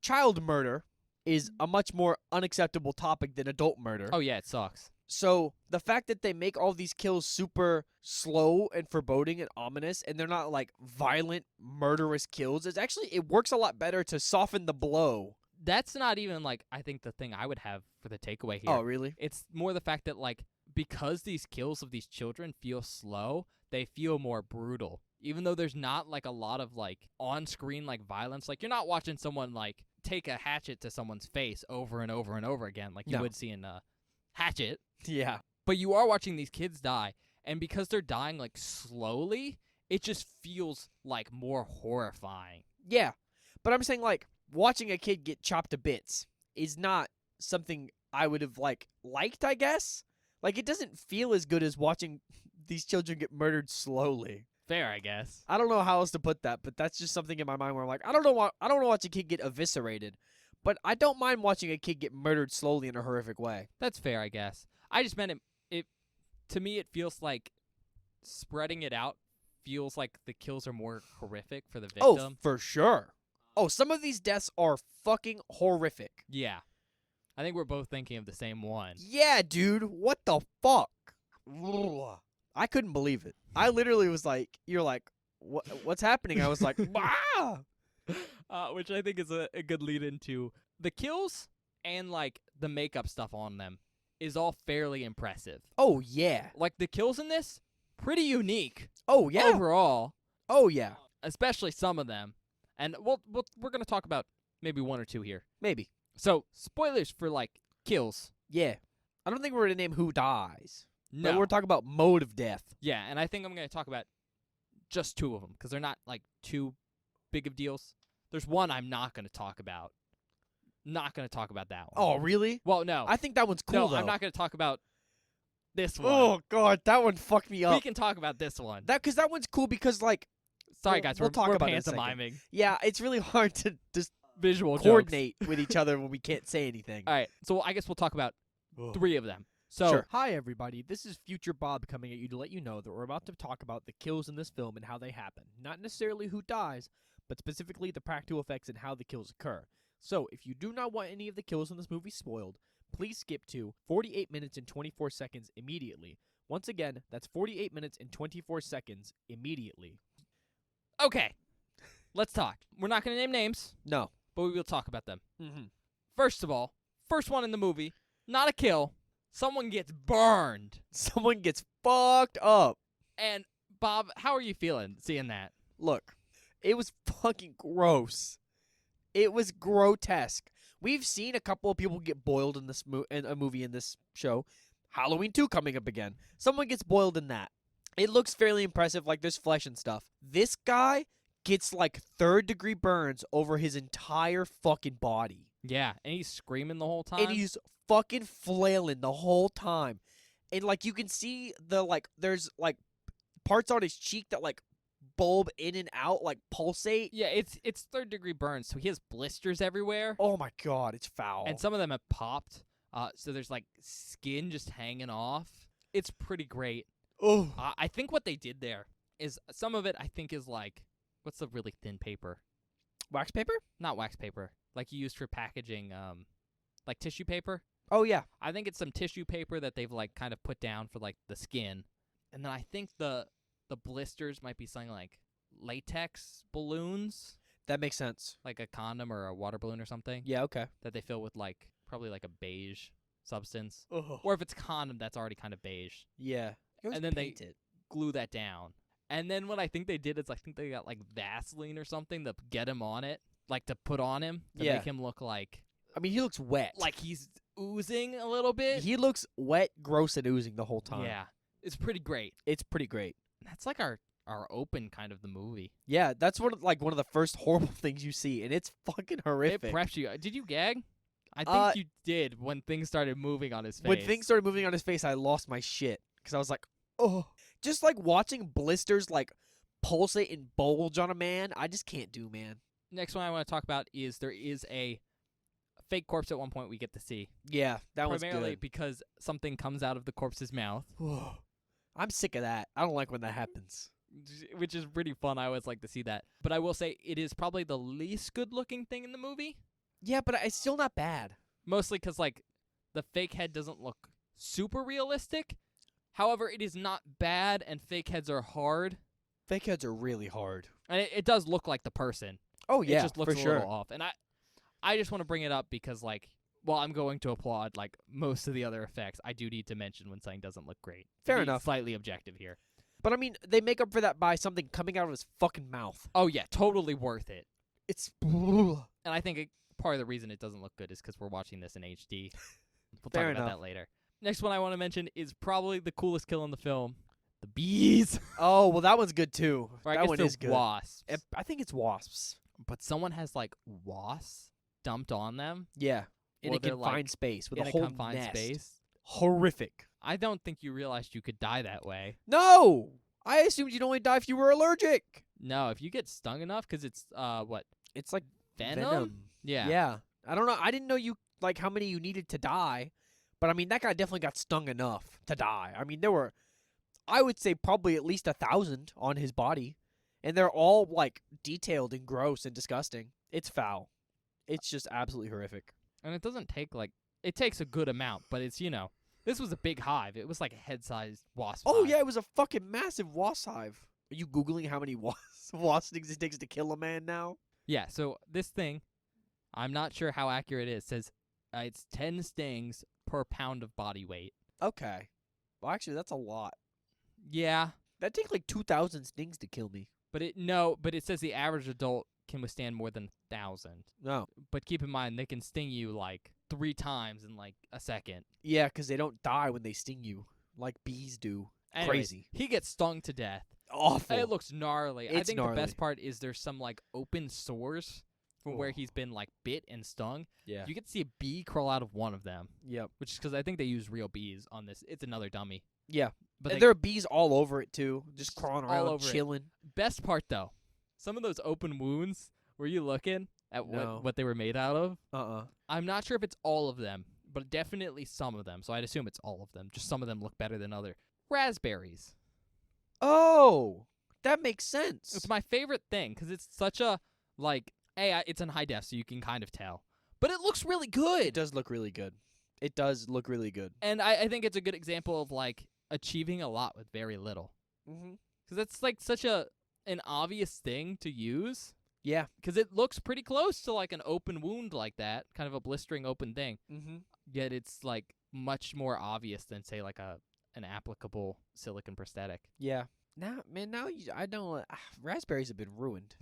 Child murder is a much more unacceptable topic than adult murder. Oh yeah, it sucks. So the fact that they make all these kills super slow and foreboding and ominous, and they're not like violent, murderous kills, is actually it works a lot better to soften the blow. That's not even like I think the thing I would have for the takeaway here. Oh, really? It's more the fact that like because these kills of these children feel slow, they feel more brutal. Even though there's not like a lot of like on-screen like violence, like you're not watching someone like take a hatchet to someone's face over and over and over again like you No. would see in Hatchet. Yeah. But you are watching these kids die, and because they're dying like slowly, it just feels like more horrifying. Yeah. But I'm saying like watching a kid get chopped to bits is not something I would have liked, I guess. Like it doesn't feel as good as watching these children get murdered slowly. Fair, I guess. I don't know how else to put that, but that's just something in my mind where I'm like, I don't want to watch a kid get eviscerated, but I don't mind watching a kid get murdered slowly in a horrific way. That's fair, I guess. I just meant it to me it feels like spreading it out feels like the kills are more horrific for the Oh, victim. for sure. Oh, some of these deaths are fucking horrific. Yeah. I think we're both thinking of the same one. Yeah, dude. What the fuck? Ugh. I couldn't believe it. I literally was like, you're like, what's happening? I was like, ah! Which I think is a good lead into the kills and like the makeup stuff on them is all fairly impressive. Oh, yeah. Like the kills in this, pretty unique Oh, yeah. overall, Oh, yeah. especially some of them. And we're gonna talk about maybe one or two here. Maybe. So spoilers for like kills. Yeah. I don't think we're going to name who dies. No, But we're talking about mode of death. yeah, and I think I'm gonna talk about just two of them because they're not like too big of deals. There's one I'm not gonna talk about. Not gonna talk about that one. Oh, really? well, no, I think that one's cool, no, though. I'm not gonna talk about this one. Oh, God. That one fucked me We up. can talk about this one. Because that one's cool because, like, Sorry, we'll- guys, we'll we're, talk we're about it in a second. pantomiming yeah, it's really hard to just visual jokes. coordinate with each other when we can't say anything. All right, so I guess we'll talk about three of them. So Sure. Hi, everybody. This is Future Bob coming at you to let you know that we're about to talk about the kills in this film and how they happen. Not necessarily who dies, but specifically the practical effects and how the kills occur. So, if you do not want any of the kills in this movie spoiled, please skip to 48 minutes and 24 seconds immediately, Once again, that's 48 minutes and 24 seconds immediately. Okay, let's talk. We're not going to name names, No. but we will talk about them. Mm-hmm. First of all, first one in the movie, not a kill. Someone gets burned. Someone gets fucked up. And, Bob, how are you feeling seeing that? Look, it was fucking gross. It was grotesque. We've seen a couple of people get boiled in this in a movie in this show. Halloween 2 coming up again. Someone gets boiled in that. It looks fairly impressive, like there's flesh and stuff. This guy gets like 3rd-degree burns over his entire fucking body. Yeah, and he's screaming the whole time. And he's fucking flailing the whole time. And like you can see there's like parts on his cheek that like bulb in and out, like pulsate. Yeah, it's 3rd-degree burns, so he has blisters everywhere. Oh my god, it's foul. And some of them have popped. So there's like skin just hanging off. It's pretty great. Oh, I think what they did there is some of it I think is like, what's the really thin paper? wax paper? Not wax paper. Like you used for packaging, like tissue paper. Oh yeah. I think it's some tissue paper that they've like kind of put down for like the skin. And then I think the blisters might be something like latex balloons, That makes sense. like a condom or a water balloon or something Yeah, okay. that they fill with like probably like a beige substance. Oh. Or if it's condom, that's already kind of beige. Yeah. And then they glue that down. And then what I think they did is I think they got like Vaseline or something to get him on it, like to put on him to Yeah. make him look like he looks wet. he's oozing a little bit. He looks wet, gross, and oozing the whole time. Yeah, it's pretty great. It's pretty great. That's like our open kind of the movie. Yeah, that's one of the first horrible things you see, and it's fucking horrific. It preps you. Did you gag? I Uh, think you did when things started moving on his face. When things started moving on his face, I lost my shit because I was like, oh, just like watching blisters like pulsate and bulge on a man. I just can't do, man. Next one I want to talk about is there is a fake corpse at one point we get to see. Yeah, that was Primarily good. because something comes out of the corpse's mouth, I'm sick of that. I don't like when that happens. which is pretty fun. I always like to see that. But I will say it is probably the least good-looking thing in the movie. Yeah, but it's still not bad. Mostly because, like, the fake head doesn't look super realistic. However, it is not bad, and fake heads are hard. Fake heads are really hard. And it does look like the person. Oh yeah, It just looks for a sure. little off. And I just want to bring it up because, like, while I'm going to applaud, like, most of the other effects, I do need to mention when something doesn't look great. Fair Be enough. Slightly objective here. But I mean, they make up for that by something coming out of his fucking mouth. Oh, yeah, totally worth it. It's And I think part of the reason it doesn't look good is because we're watching this in HD. We'll Fair talk about enough. that later. Next one I want to mention is probably the coolest kill in the film. The bees. Oh well, that one's good too. Or I that guess one they're is good. wasps. I think it's wasps. But someone has, like, wasps dumped on them Yeah, in Or a they're, confined like, space with in a a whole confined nest. space. Horrific. I don't think you realized you could die that way. No, I assumed you'd only die if you were allergic. No, if you get stung enough, because it's, what, It's like venom? Yeah. Yeah. I don't know. I didn't know how many you needed to die, but I mean that guy definitely got stung enough to die. I mean there were, I would say probably at least 1,000 on his body, and they're all like detailed and gross and disgusting. It's foul. It's just absolutely horrific. And it doesn't take, like, it takes a good amount, but it's, this was a big hive. It was like a head-sized wasp Oh hive. yeah, it was a fucking massive wasp hive. Are you googling how many wasp stings it takes to kill a man now? Yeah, so this thing, I'm not sure how accurate it is, says it's 10 stings per pound of body weight. Okay. Well, actually, that's a lot. Yeah, That'd take like 2,000 stings to kill me. but it says the average adult can withstand more than 1,000. No. But keep in mind, they can sting you like 3 times in like a second. Yeah, because they don't die when they sting you like bees do. Anyways, Crazy. He gets stung to death. Awful. It looks gnarly. I It's think the gnarly. best part is there's some like open sores from where Oh. he's been like bit and stung. Yeah. You get to see a bee crawl out of one of them, Yep. which is because I think they use real bees on this. It's another dummy. Yeah. But And they, there are bees all over it too, just crawling all around, over it. chilling. best part though, some of those open wounds. Were you looking at No. what they were made out of? Uh-uh. I'm not sure if it's all of them, but definitely some of them. So I'd assume it's all of them. Just some of them look better than other. Raspberries. Oh, that makes sense. It's my favorite thing because it's such a like. It's in high def, so you can kind of tell, but it looks really good. It does look really good. It does look really good. And I think it's a good example of like achieving a lot with very little. Mm-hmm. Because that's like such an obvious thing to use. Yeah. Because it looks pretty close to like an open wound like that, kind of a blistering open thing. Mm-hmm. Yet it's like much more obvious than say like an applicable silicone prosthetic. Yeah. Now, I don't. Raspberries have been ruined.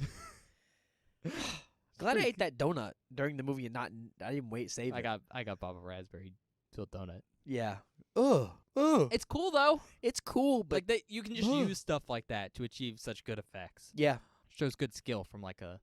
Glad I ate that donut during the movie and I didn't save it. I got Bob a raspberry filled donut. Yeah. Ugh. Ugh. It's cool though. It's cool, but Like you can just use stuff like that to achieve such good effects. yeah. Shows good skill from like a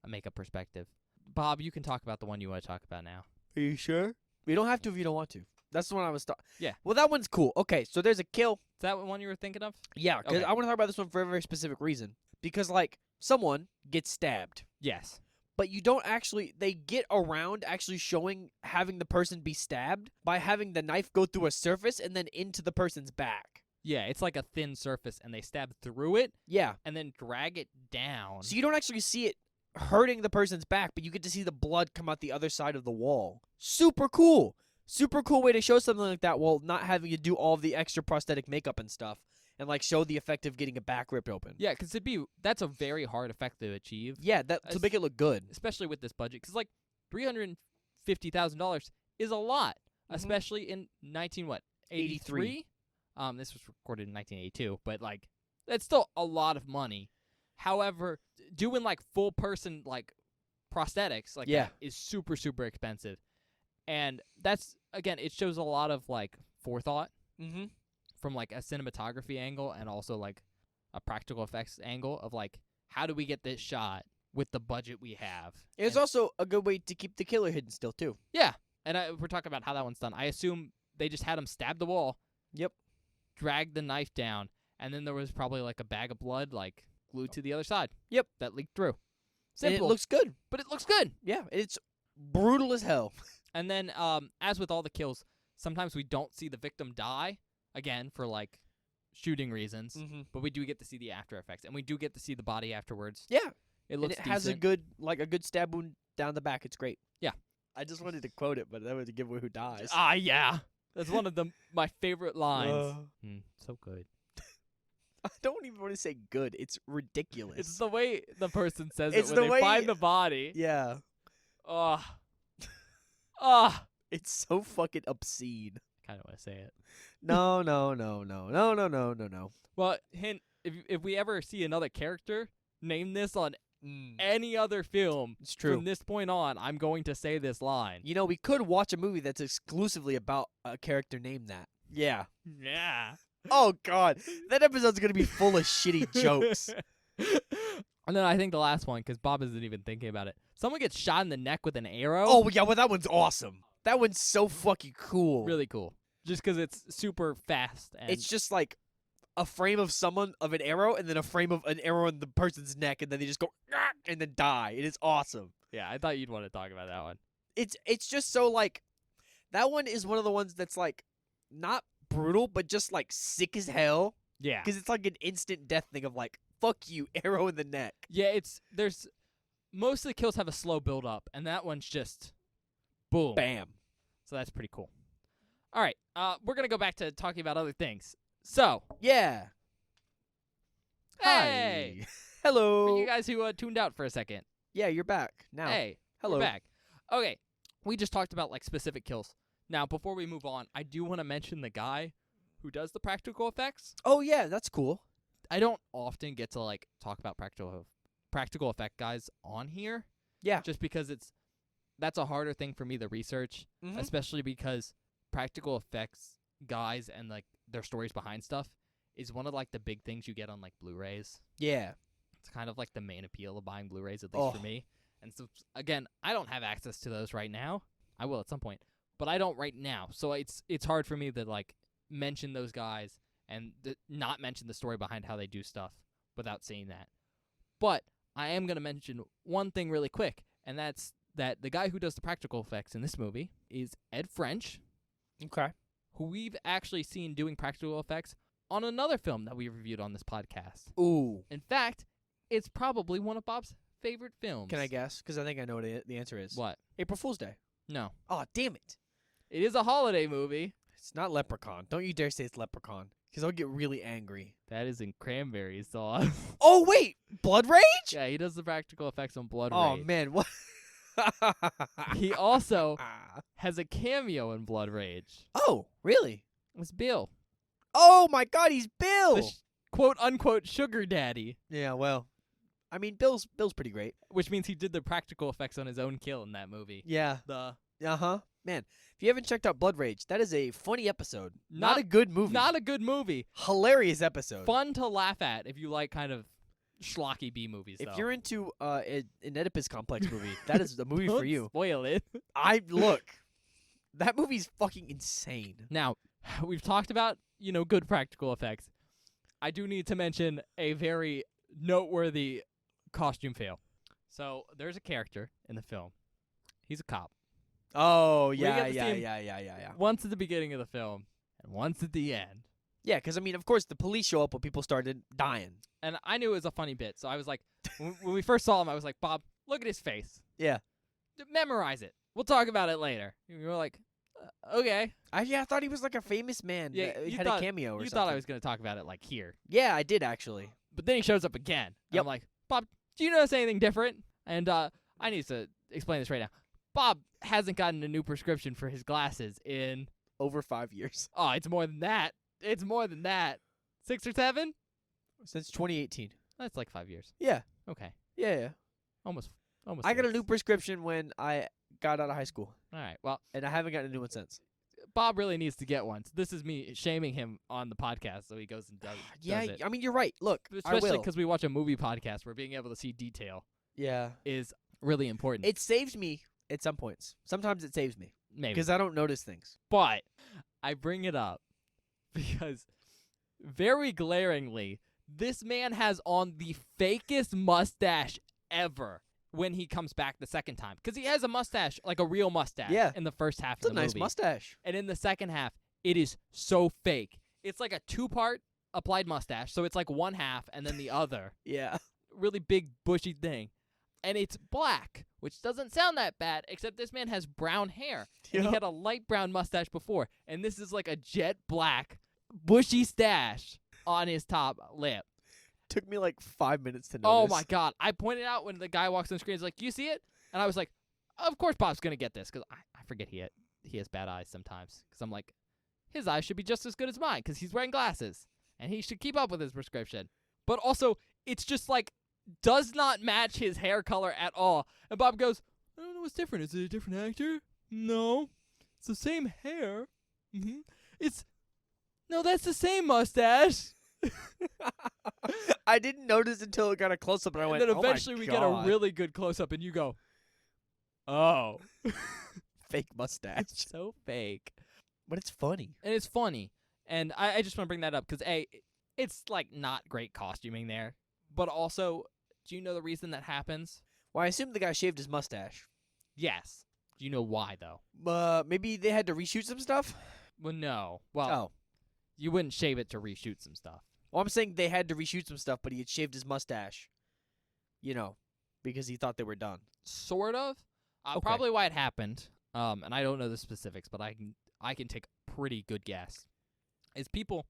makeup perspective. Bob, you can talk about the one you want to talk about now. Are you sure? You don't have to if you don't want to. That's the one I was. Yeah. Well, that one's cool. Okay, so there's a kill. Is that one you were thinking of? Yeah, because Okay. I want to talk about this one for a very specific reason. Because like someone gets stabbed, Yes. but you don't actually. They get around actually having the person be stabbed by having the knife go through a surface and then into the person's back. Yeah, it's like a thin surface, and they stab through it Yeah. and then drag it down. So you don't actually see it hurting the person's back, but you get to see the blood come out the other side of the wall. Super cool. Super cool way to show something like that while not having to do all of the extra prosthetic makeup and stuff and like show the effect of getting a back ripped open. Yeah, because that's a very hard effect to achieve, Yeah, that to As- make it look good. especially with this budget. Because like $350,000 is a lot, Mhm. especially in 1983. 83. This was recorded in 1982, but like that's still a lot of money. However, doing like full person like prosthetics like Yeah. that is super super expensive, and that's again it shows a lot of like forethought Mm-hmm. from like a cinematography angle and also like a practical effects angle of like how do we get this shot with the budget we have. It's And- also a good way to keep the killer hidden still too. yeah, and we're talking about how that one's done. I assume they just had him stab the wall. Yep. Drag the knife down, and then there was probably like a bag of blood like glued to the other side. Yep. That leaked through. And Simple, it looks good. but it looks good. Yeah, it's brutal as hell. And then, as with all the kills, sometimes we don't see the victim die again for like shooting reasons, Mm-hmm. but we do get to see the after effects, and we do get to see the body afterwards. Yeah, It and looks it has a decent. good stab wound down the back. It's great. Yeah. I just wanted to quote it, but that was to give away who dies. Yeah, that's one of my favorite lines. So good. I don't even want to say good. It's ridiculous. It's the way the person says It's it the when they way- find the body. yeah. Ugh. Ugh. It's so fucking obscene. Kind of want to say it. No, no, no, no, no, no, no, no, no. Well, hint: if we ever see another character name this on Mm. any other film It's true. from this point on, I'm going to say this line. You know, we could watch a movie that's exclusively about a character named that. Yeah. Yeah. Oh, God. That episode's going to be full of shitty jokes. And then I think the last one, because Bob isn't even thinking about it. Someone gets shot in the neck with an arrow. Oh, yeah, well, that one's awesome. That one's so fucking cool. Really cool. Just because it's super fast. And It's just like a frame of an arrow, and then a frame of an arrow in the person's neck, and then they just go, "Ah," and then die. It is awesome. yeah, I thought you'd want to talk about that one. It's just so, like, that one is one of the ones that's, like, not brutal, but just, like, sick as hell. Yeah. Because it's like an instant death thing of, like, fuck you, arrow in the neck. Yeah, there's most of the kills have a slow build up, and that one's just boom. Bam. So that's pretty cool. All right, we're gonna go back to talking about other things. So, Yeah. hey, Hi. for Hello. you guys who tuned out for a second, Yeah, you're back now. hey, Hello. we're back. Okay, we just talked about like specific kills. Now, before we move on, I do want to mention the guy who does the practical effects. Oh yeah, that's cool. I don't often get to like talk about practical effect guys on here. Yeah. Just because that's a harder thing for me to research, Mhm. especially because practical effects guys and like their stories behind stuff is one of like the big things you get on like Blu-rays. Yeah. It's kind of like the main appeal of buying Blu-rays, at least for Oh. me. And so again, I don't have access to those right now. I will at some point, but I don't right now. So it's hard for me to like mention those guys and not mention the story behind how they do stuff without saying that. But I am going to mention one thing really quick, and that's that the guy who does the practical effects in this movie is Ed French, Okay. who we've actually seen doing practical effects on another film that we reviewed on this podcast. Ooh. In fact, it's probably one of Bob's favorite films. Can I guess? Because I think I know what the answer is. What? April Fool's Day. No. Oh, damn it. It is a holiday movie. It's not Leprechaun. Don't you dare say it's Leprechaun, because I'll get really angry. That is in Cranberry Sauce. Oh wait, Blood Rage? Yeah, he does the practical effects on Blood Oh Rage. man, what? He also has a cameo in Blood Rage. Oh, really? It's Bill, Oh my God, he's Bill. the quote unquote sugar daddy, Yeah, well, I mean, Bill's pretty great. which means he did the practical effects on his own kill in that movie. Yeah. The Man, if you haven't checked out Blood Rage, that is a funny episode. Not Not- a good movie. not a good movie. Hilarious episode. Fun to laugh at if you like kind of schlocky B movies. If though. you're into an Oedipus Complex movie, that is the movie Don't for you. spoil it. Look, that movie's fucking insane. Now, we've talked about, good practical effects. I do need to mention a very noteworthy costume fail. So, there's a character in the film. He's a cop. Oh get yeah, to see yeah, him- yeah. Once at the beginning of the film, and once at the end. Yeah, because I mean, of course, the police show up when people started dying. And I knew it was a funny bit, so I was like, when we first saw him, I was like, Bob, look at his face. Yeah. Memorize it. We'll talk about it later. And we were like, okay. I thought he was like a famous man. Yeah, that you had thought- a cameo or You something. thought I was going to talk about it like here. Yeah, I did actually. But then he shows up again. And Yep. I'm like, Bob, do you notice anything different? And I need to explain this right now. Bob hasn't gotten a new prescription for his glasses in, Over 5 years it's more than that. It's more than that. 6 or 7? since 2018. That's like 5 years. Yeah, Okay. yeah. Almost. I got a 6. new prescription when I got out of high school, All right. Well, and I haven't gotten a new one since. Bob really needs to get one. So this is me shaming him on the podcast, so he goes and does Yeah, it. I mean, you're right. Look, Especially I will. because we watch a movie podcast where being able to see detail Yeah, is really important. it saves me at some points. Sometimes it saves me Maybe. because I don't notice things. But I bring it up because very glaringly, this man has on the fakest mustache ever when he comes back the second time. Because he has a mustache, like a real mustache, Yeah. in the first half It's a of the nice movie. mustache. And in the second half, it is so fake. It's like a 2-part applied mustache. So it's like one half and then the other. Yeah. Really big, bushy thing. And it's black, which doesn't sound that bad, except this man has brown hair. And he Yeah. had a light brown mustache before. And this is like a jet black, bushy stash on his top lip. Took me like 5 minutes to notice. Oh my God. I pointed out when the guy walks on screen, he's like, you see it? And I was like, of course Bob's going to get this. Because I forget he has bad eyes sometimes. Because I'm like, his eyes should be just as good as mine because he's wearing glasses. And he should keep up with his prescription. But also, it's just like, does not match his hair color at all. And Bob goes, I don't know what's different. Is it a different actor? No. It's the same hair. Mm-hmm. No, that's the same mustache. I didn't notice until it got a close up, and I And went. then "Oh my eventually we get a God." really good close up, and you go, oh. fake mustache, It's so fake. but it's funny. And it's funny. And I just want to bring that up because, A, it's like not great costuming there. But also, do you know the reason that happens? Well, I assume the guy shaved his mustache. Yes. Do you know why, though? Maybe they had to reshoot some stuff. Well, no. Well, Oh, you wouldn't shave it to reshoot some stuff. well, I'm saying they had to reshoot some stuff, but he had shaved his mustache. You know, because he thought they were done. Sort of. Okay. Probably why it happened. And I don't know the specifics, but I can take a pretty good guess. Is people,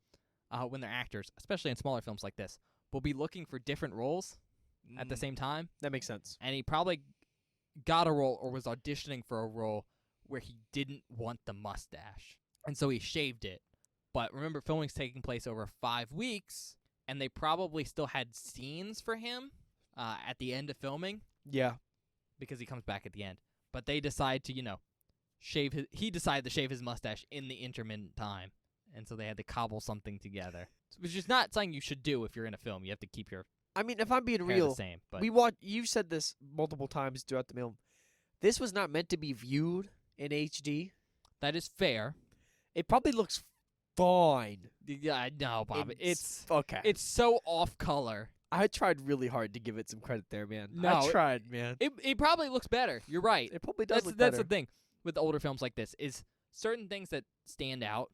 when they're actors, especially in smaller films like this, will be looking for different roles at the same time. That makes sense. And he probably got a role or was auditioning for a role where he didn't want the mustache. And so he shaved it. But remember, filming's taking place over 5 weeks, and they probably still had scenes for him at the end of filming Yeah. because he comes back at the end. But they decide to, he decided to shave his mustache in the intermittent time. And so they had to cobble something together. Which is not something you should do if you're in a film. You have to keep your I mean, if I'm being hair real, the same. But you've said this multiple times throughout the film. This was not meant to be viewed in HD. that is fair. It probably looks fine. Yeah, no, Bob. It's okay. It's so off color. I tried really hard to give it some credit there, man. No, I tried, man. It probably looks better. You're right. It probably does look That's better. the thing with older films like this is certain things that stand out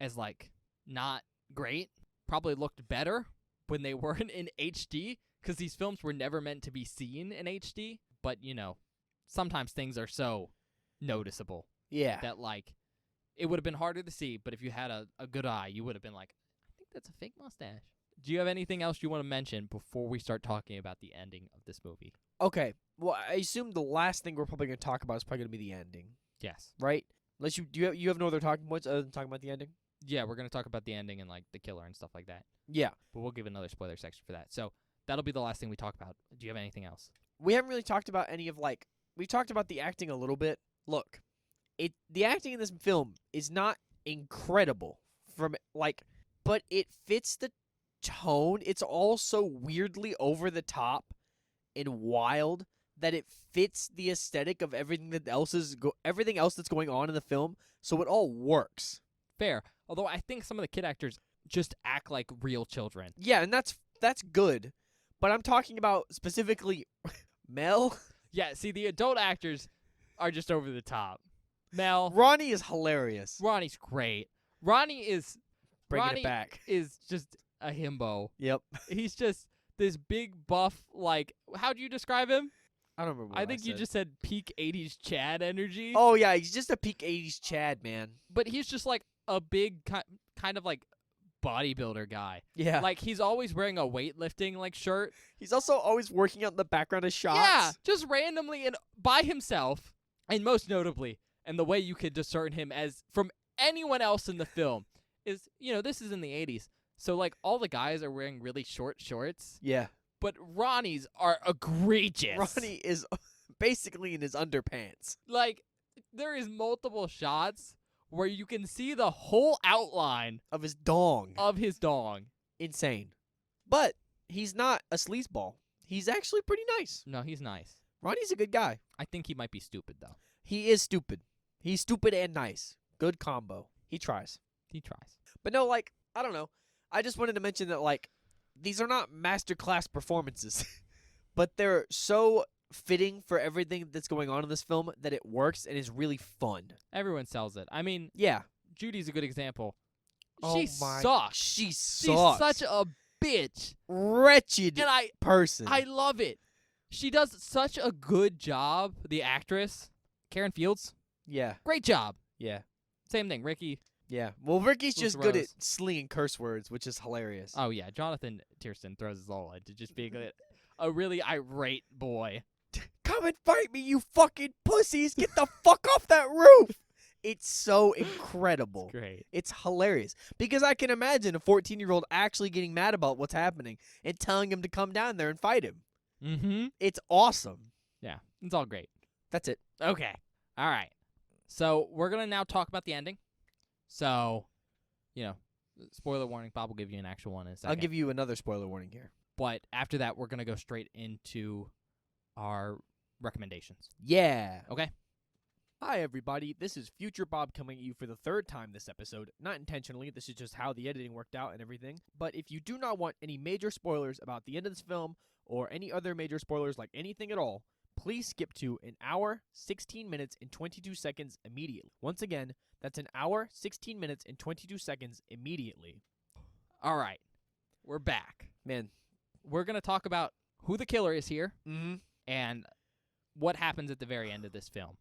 as like not great probably looked better when they weren't in HD because these films were never meant to be seen in HD. But sometimes things are so noticeable Yeah. that like it would have been harder to see, but if you had a good eye, you would have been like, I think that's a fake mustache. Do you have anything else you want to mention before we start talking about the ending of this movie? Okay. Well, I assume the last thing we're probably going to talk about is probably going to be the ending, Yes. right? Unless you have no other talking points other than talking about the ending? Yeah, we're going to talk about the ending and, like, the killer and stuff like that. Yeah. But we'll give another spoiler section for that. So that'll be the last thing we talk about. Do you have anything else? We haven't really talked about any of, like, we talked about the acting a little bit. Look, the acting in this film is not incredible but it fits the tone. It's all so weirdly over the top and wild that it fits the aesthetic of everything else that's going on in the film, so it all works. Fair. Although I think some of the kid actors just act like real children. Yeah, and that's good. But I'm talking about specifically Mel. Yeah, see, the adult actors are just over the top. Mel, Ronnie is hilarious. Ronnie's great. Ronnie is Bringing it back. just a himbo. Yep. He's just this big buff, like, how'd you describe him? I don't remember what I think you said. just said peak 80s Chad energy. Oh, yeah, he's just a peak 80s Chad, man. But he's just like a big kind of like bodybuilder guy. Yeah. Like, he's always wearing a weightlifting like shirt. He's also always working out in the background of shots. Yeah, just randomly and by himself. And most notably, and the way you could discern him as from anyone else in the film is, this is in the 80s. So, like, all the guys are wearing really short shorts, Yeah. but Ronnie's are egregious. Ronnie is basically in his underpants. Like, there is multiple shots where you can see the whole outline Of his dong. of his dong. Insane. But he's not a sleazeball. He's actually pretty nice. No, he's nice. Ronnie's a good guy. I think he might be stupid, though. He is stupid. He's stupid and nice. Good combo. He tries. He tries. But no, like, I don't know. I just wanted to mention that, like, these are not masterclass performances, but they're so fitting for everything that's going on in this film that it works and is really fun. Everyone sells it. I mean, Yeah. Judy's a good example. Oh She my- sucks. She She's sucks. such a bitch. wretched And person. I love it. She does such a good job, the actress. Karen Fields, Yeah. great job. Yeah. Same thing, Ricky. Yeah. Well, Ricky's Lucy just good at Rose. slinging curse words, which is hilarious. Oh, yeah, Jonathan Tiersten throws his all into just being a really irate boy. Come and fight me, you fucking pussies! Get the fuck off that roof! It's so incredible. Great. It's hilarious. Because I can imagine a 14-year-old actually getting mad about what's happening and telling him to come down there and fight him. Mm-hmm. It's awesome. Yeah, it's all great. That's it. Okay. All right. So we're going to now talk about the ending. So, spoiler warning. Bob will give you an actual one in a second. I'll give you another spoiler warning here. But after that, we're going to go straight into our recommendations. Yeah. Okay? Hi, everybody. This is Future Bob coming at you for the third time this episode. Not intentionally. This is just how the editing worked out and everything. But if you do not want any major spoilers about the end of this film or any other major spoilers like anything at all, please skip to 1 hour, 16 minutes, and 22 seconds immediately. Once again, that's 1 hour, 16 minutes, and 22 seconds immediately. All right. We're back. Man. We're going to talk about who the killer is here Mm-hmm. and what happens at the very end of this film.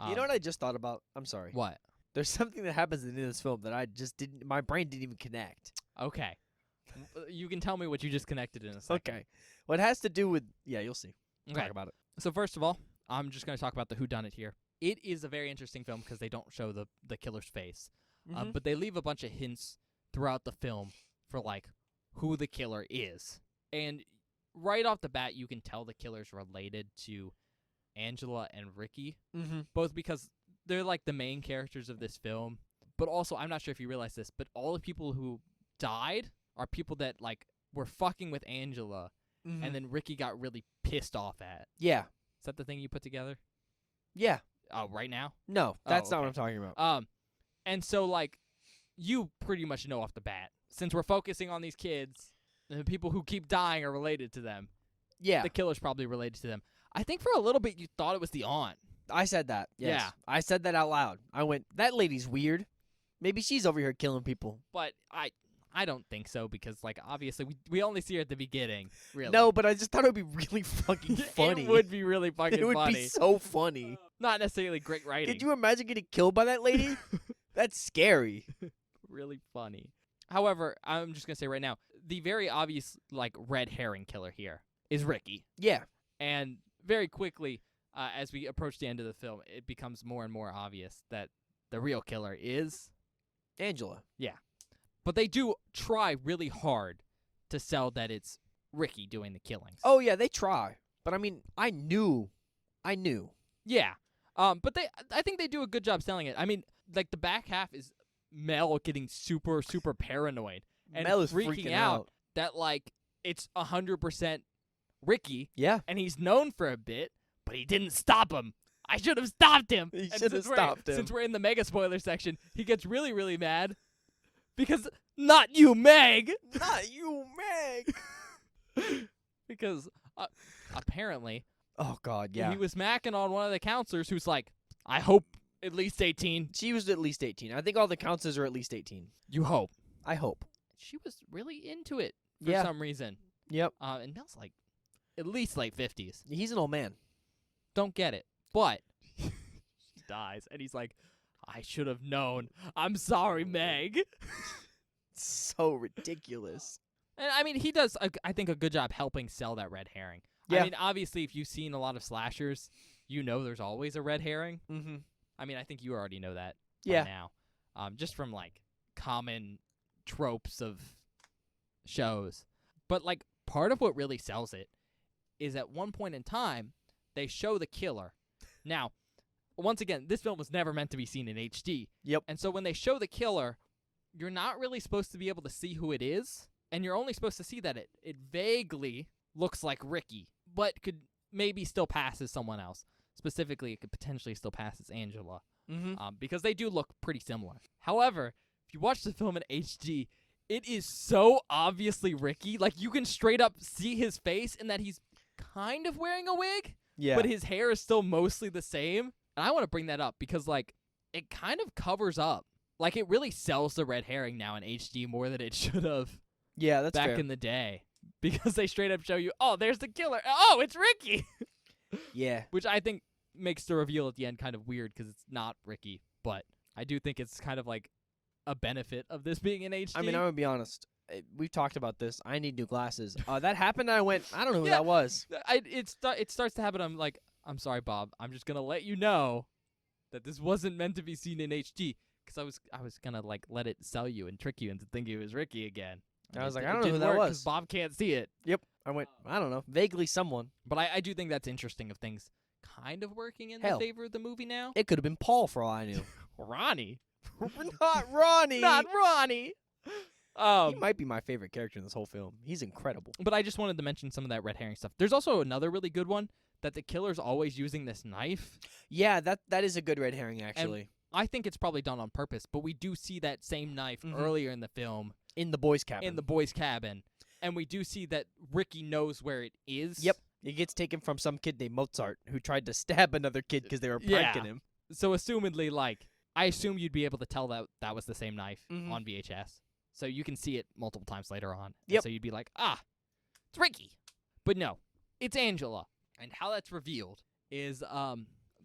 You know what I just thought about? I'm sorry. What? There's something that happens in this film that I just didn't, my brain didn't even connect. Okay. You can tell me what you just connected in a second. Okay. What has to do with, yeah, you'll see. Okay. Talk about it. So first of all, I'm just going to talk about the whodunit here. It is a very interesting film because they don't show the killer's face. Mhm. But they leave a bunch of hints throughout the film for, like, who the killer is. And right off the bat, you can tell the killer's related to Angela and Ricky, Mm-hmm. both because they're, like, the main characters of this film. But also, I'm not sure if you realize this, but all the people who died are people that, like, were fucking with Angela, Mm-hmm. and then Ricky got really pissed off at. Yeah. Is that the thing you put together? Yeah. Oh, right now? No, that's not okay. what I'm talking about. And so, like, you pretty much know off the bat, since we're focusing on these kids, and the people who keep dying are related to them. Yeah. The killer's probably related to them. I think for a little bit you thought it was the aunt. I said that. Yes. Yeah. I said that out loud. I went, that lady's weird. Maybe she's over here killing people. But I don't think so because, like, obviously we only see her at the beginning, really. No, but I just thought it would be really fucking funny. It would be really fucking It would funny. be so funny. Not necessarily great writing. Could you imagine getting killed by that lady? That's scary. Really funny. However, I'm just gonna say right now, the very obvious like red herring killer here is Ricky, Yeah. and very quickly, as we approach the end of the film, it becomes more and more obvious that the real killer is. Angela. But they do try really hard to sell that it's Ricky doing the killings. Oh, yeah, they try. But, I mean, I knew. Yeah. But I think they do a good job selling it. I mean, like the back half is Mel getting super, super paranoid and Mel is freaking out that like it's 100% Ricky, Yeah. and he's known for a bit, but he didn't stop him. I should have stopped him. He And should have since we're- stopped him. Since we're in the mega spoiler section, he gets really, really mad because not you, Meg. Not you, Meg. Because apparently Oh, God, yeah. he was macking on one of the counselors who's like, I hope at least 18. She was at least 18. I think all the counselors are at least 18. You hope. I hope. She was really into it for Yeah. some reason. Yep. And Mel's like at least late 50s. He's an old man. Don't get it. But she dies, and he's like, I should have known. I'm sorry, Meg. So ridiculous. And I mean, he does, I think, a good job helping sell that red herring. Yeah. I mean, obviously, if you've seen a lot of slashers, you know there's always a red herring. Mm-hmm. I mean, I think you already know that by Yeah. now. Just from, like, common tropes of shows. But, like, part of what really sells it is at one point in time, they show the killer. Now, once again, this film was never meant to be seen in HD. Yep. And so when they show the killer, you're not really supposed to be able to see who it is, and you're only supposed to see that it vaguely looks like Ricky, but could maybe still pass as someone else. Specifically, it could potentially still pass as Angela, Mm-hmm. because they do look pretty similar. However, if you watch the film in HD, it is so obviously Ricky. Like, you can straight up see his face and that he's kind of wearing a wig, Yeah. but his hair is still mostly the same. And I want to bring that up because, like, it kind of covers up. Like, it really sells the red herring now in HD more than it should have yeah, that's back fair. in the day. Because they straight up show you, oh, there's the killer. Oh, it's Ricky. Yeah. Which I think makes the reveal at the end kind of weird because it's not Ricky. But I do think it's kind of like a benefit of this being in HD. I mean, I'm going to be honest. We've talked about this. I need new glasses. That happened, and I went, I don't know who Yeah. that was. It starts to happen. I'm like, I'm sorry, Bob. I'm just gonna let you know that this wasn't meant to be seen in HD because I was gonna like let it sell you and trick you into thinking it was Ricky again. I was like, It I don't know who didn't that work 'cause was. Bob can't see it. Yep. I went, I don't know. Vaguely someone. But I do think that's interesting of things kind of working in Hell. the favor of the movie now. It could have been Paul for all I knew. Ronnie, Not Ronnie. not Ronnie. He might be my favorite character in this whole film. He's incredible. But I just wanted to mention some of that red herring stuff. There's also another really good one that the killer's always using this knife. Yeah, that is a good red herring, actually. I think it's probably done on purpose, but we do see that same knife Mhm. earlier in the film In the boys' cabin. in the boys' cabin, and we do see that Ricky knows where it is. Yep. It gets taken from some kid named Mozart who tried to stab another kid because they were Yeah. pranking him. So assumedly, like, I assume you'd be able to tell that that was the same knife Mhm. on VHS. So you can see it multiple times later on. And Yep. So you'd be like, ah, it's Ricky. But no, it's Angela. And how that's revealed is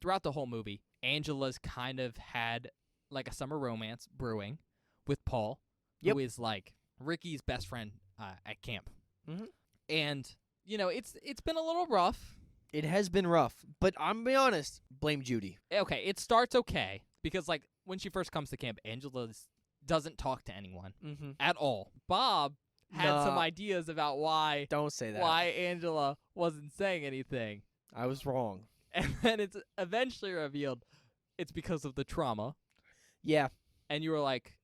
throughout the whole movie, Angela's kind of had like a summer romance brewing with Paul, Yep. who is like Ricky's best friend at camp. Mhm. And, you know, it's been a little rough. It has been rough, but I'm gonna be honest. Blame Judy. Okay, it starts okay because, like, when she first comes to camp, Angela doesn't talk to anyone Mm-hmm. at all. Bob had some Nah. ideas about why Don't say that. Angela wasn't saying anything, I was wrong. and then it's eventually revealed it's because of the trauma. Yeah. And you were like,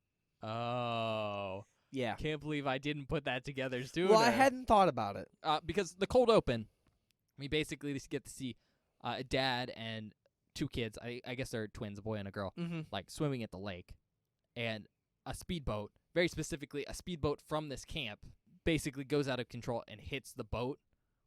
"Oh, Yeah. can't believe I didn't put that together sooner." Well, I hadn't thought about it. Because the cold open, we basically just get to see a dad and two kids. I guess they're twins, a boy and a girl, Mm-hmm. like swimming at the lake, and a speedboat, very specifically a speedboat from this camp, basically goes out of control and hits the boat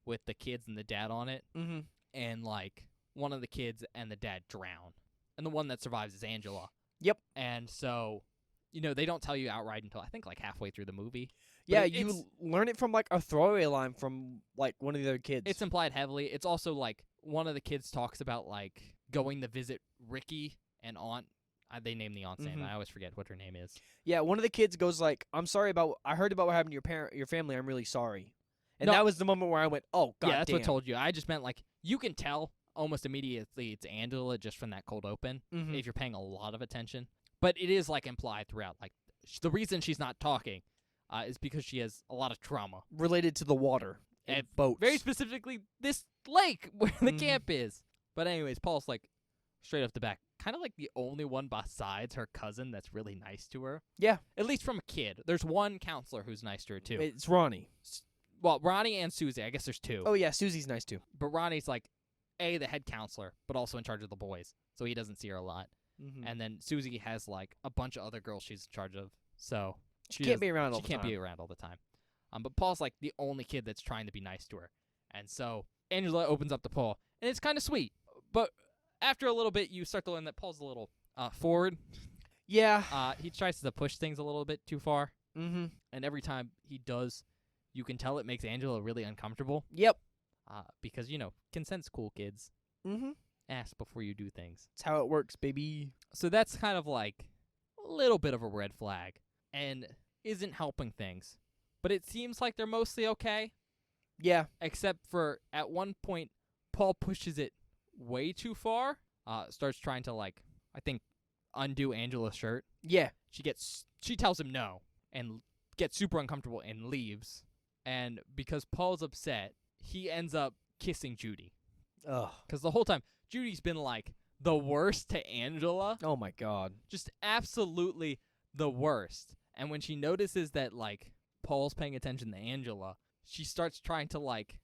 with the kids and the dad on it, Mm-hmm. and like one of the kids and the dad drown, and the one that survives is Angela. Yep. And so, you know, they don't tell you outright until I think like halfway through the movie. But Yeah, it's- you learn it from like a throwaway line from like one of the other kids. It's implied heavily. It's also like one of the kids talks about like going to visit Ricky and Aunt They name the aunt's name. Mhm. I always forget what her name is. Yeah, one of the kids goes like, "I'm sorry about. I heard about what happened to your family. I'm really sorry." And No. that was the moment where I went, "Oh God, yeah, that's damn." what told you. I just meant like you can tell almost immediately it's Angela just from that cold open Mhm. if you're paying a lot of attention. But it is like implied throughout. Like the reason she's not talking is because she has a lot of trauma. Related to the water and And boats. Very specifically, this lake where the Mhm. camp is. But anyways, Paul's like straight off the back, kind of like the only one besides her cousin that's really nice to her. Yeah. At least from a kid. There's one counselor who's nice to her too. It's Ronnie. Well, Ronnie and Susie. I guess there's two. Oh yeah, Susie's nice too. But Ronnie's like the head counselor, but also in charge of the boys, so he doesn't see her a lot. Mm-hmm. And then Susie has like a bunch of other girls she's in charge of, so She can't be around all she the can't time. be around all the time. But Paul's like the only kid that's trying to be nice to her, and so Angela opens up to Paul, and it's kind of sweet. But after a little bit, you start to learn that Paul's a little forward. Yeah. He tries to push things a little bit too far, Mm-hmm. and every time he does, you can tell it makes Angela really uncomfortable. Yep. Because consent's cool, kids. Mm-hmm. Ask before you do things. That's how it works, baby. So that's kind of like a little bit of a red flag and isn't helping things. But it seems like they're mostly okay, Yeah. except for at one point, Paul pushes it way too far, starts trying to, like, I think, undo Angela's shirt. Yeah. She tells him no and gets super uncomfortable and leaves. And because Paul's upset, he ends up kissing Judy. Ugh. Because the whole time, Judy's been, like, the worst to Angela. Oh my God. Just absolutely the worst. And when she notices that, like, Paul's paying attention to Angela, she starts trying to, like,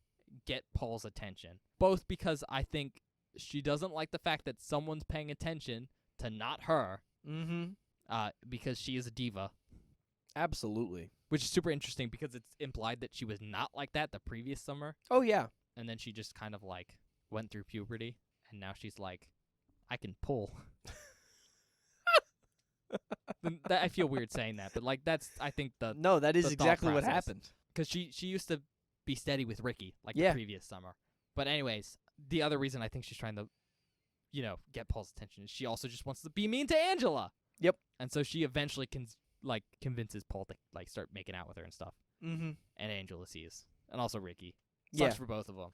get Paul's attention. Both because I think she doesn't like the fact that someone's paying attention to not her, Mm-hmm. because she is a diva. Absolutely. Which is super interesting because it's implied that she was not like that the previous summer. Oh yeah. And then she just kind of, like, went through puberty. And now she's like, I can pull. I feel weird saying that, but, like, that's, I think, No, that is the thought exactly what process. happened. because she used to be steady with Ricky, like Yeah. the previous summer. But anyways, the other reason I think she's trying to, get Paul's attention is she also just wants to be mean to Angela. Yep. And so she eventually convinces Paul to, like, start making out with her and stuff. Mm-hmm. And Angela sees. And also Ricky. Yeah. Sucks for both of them.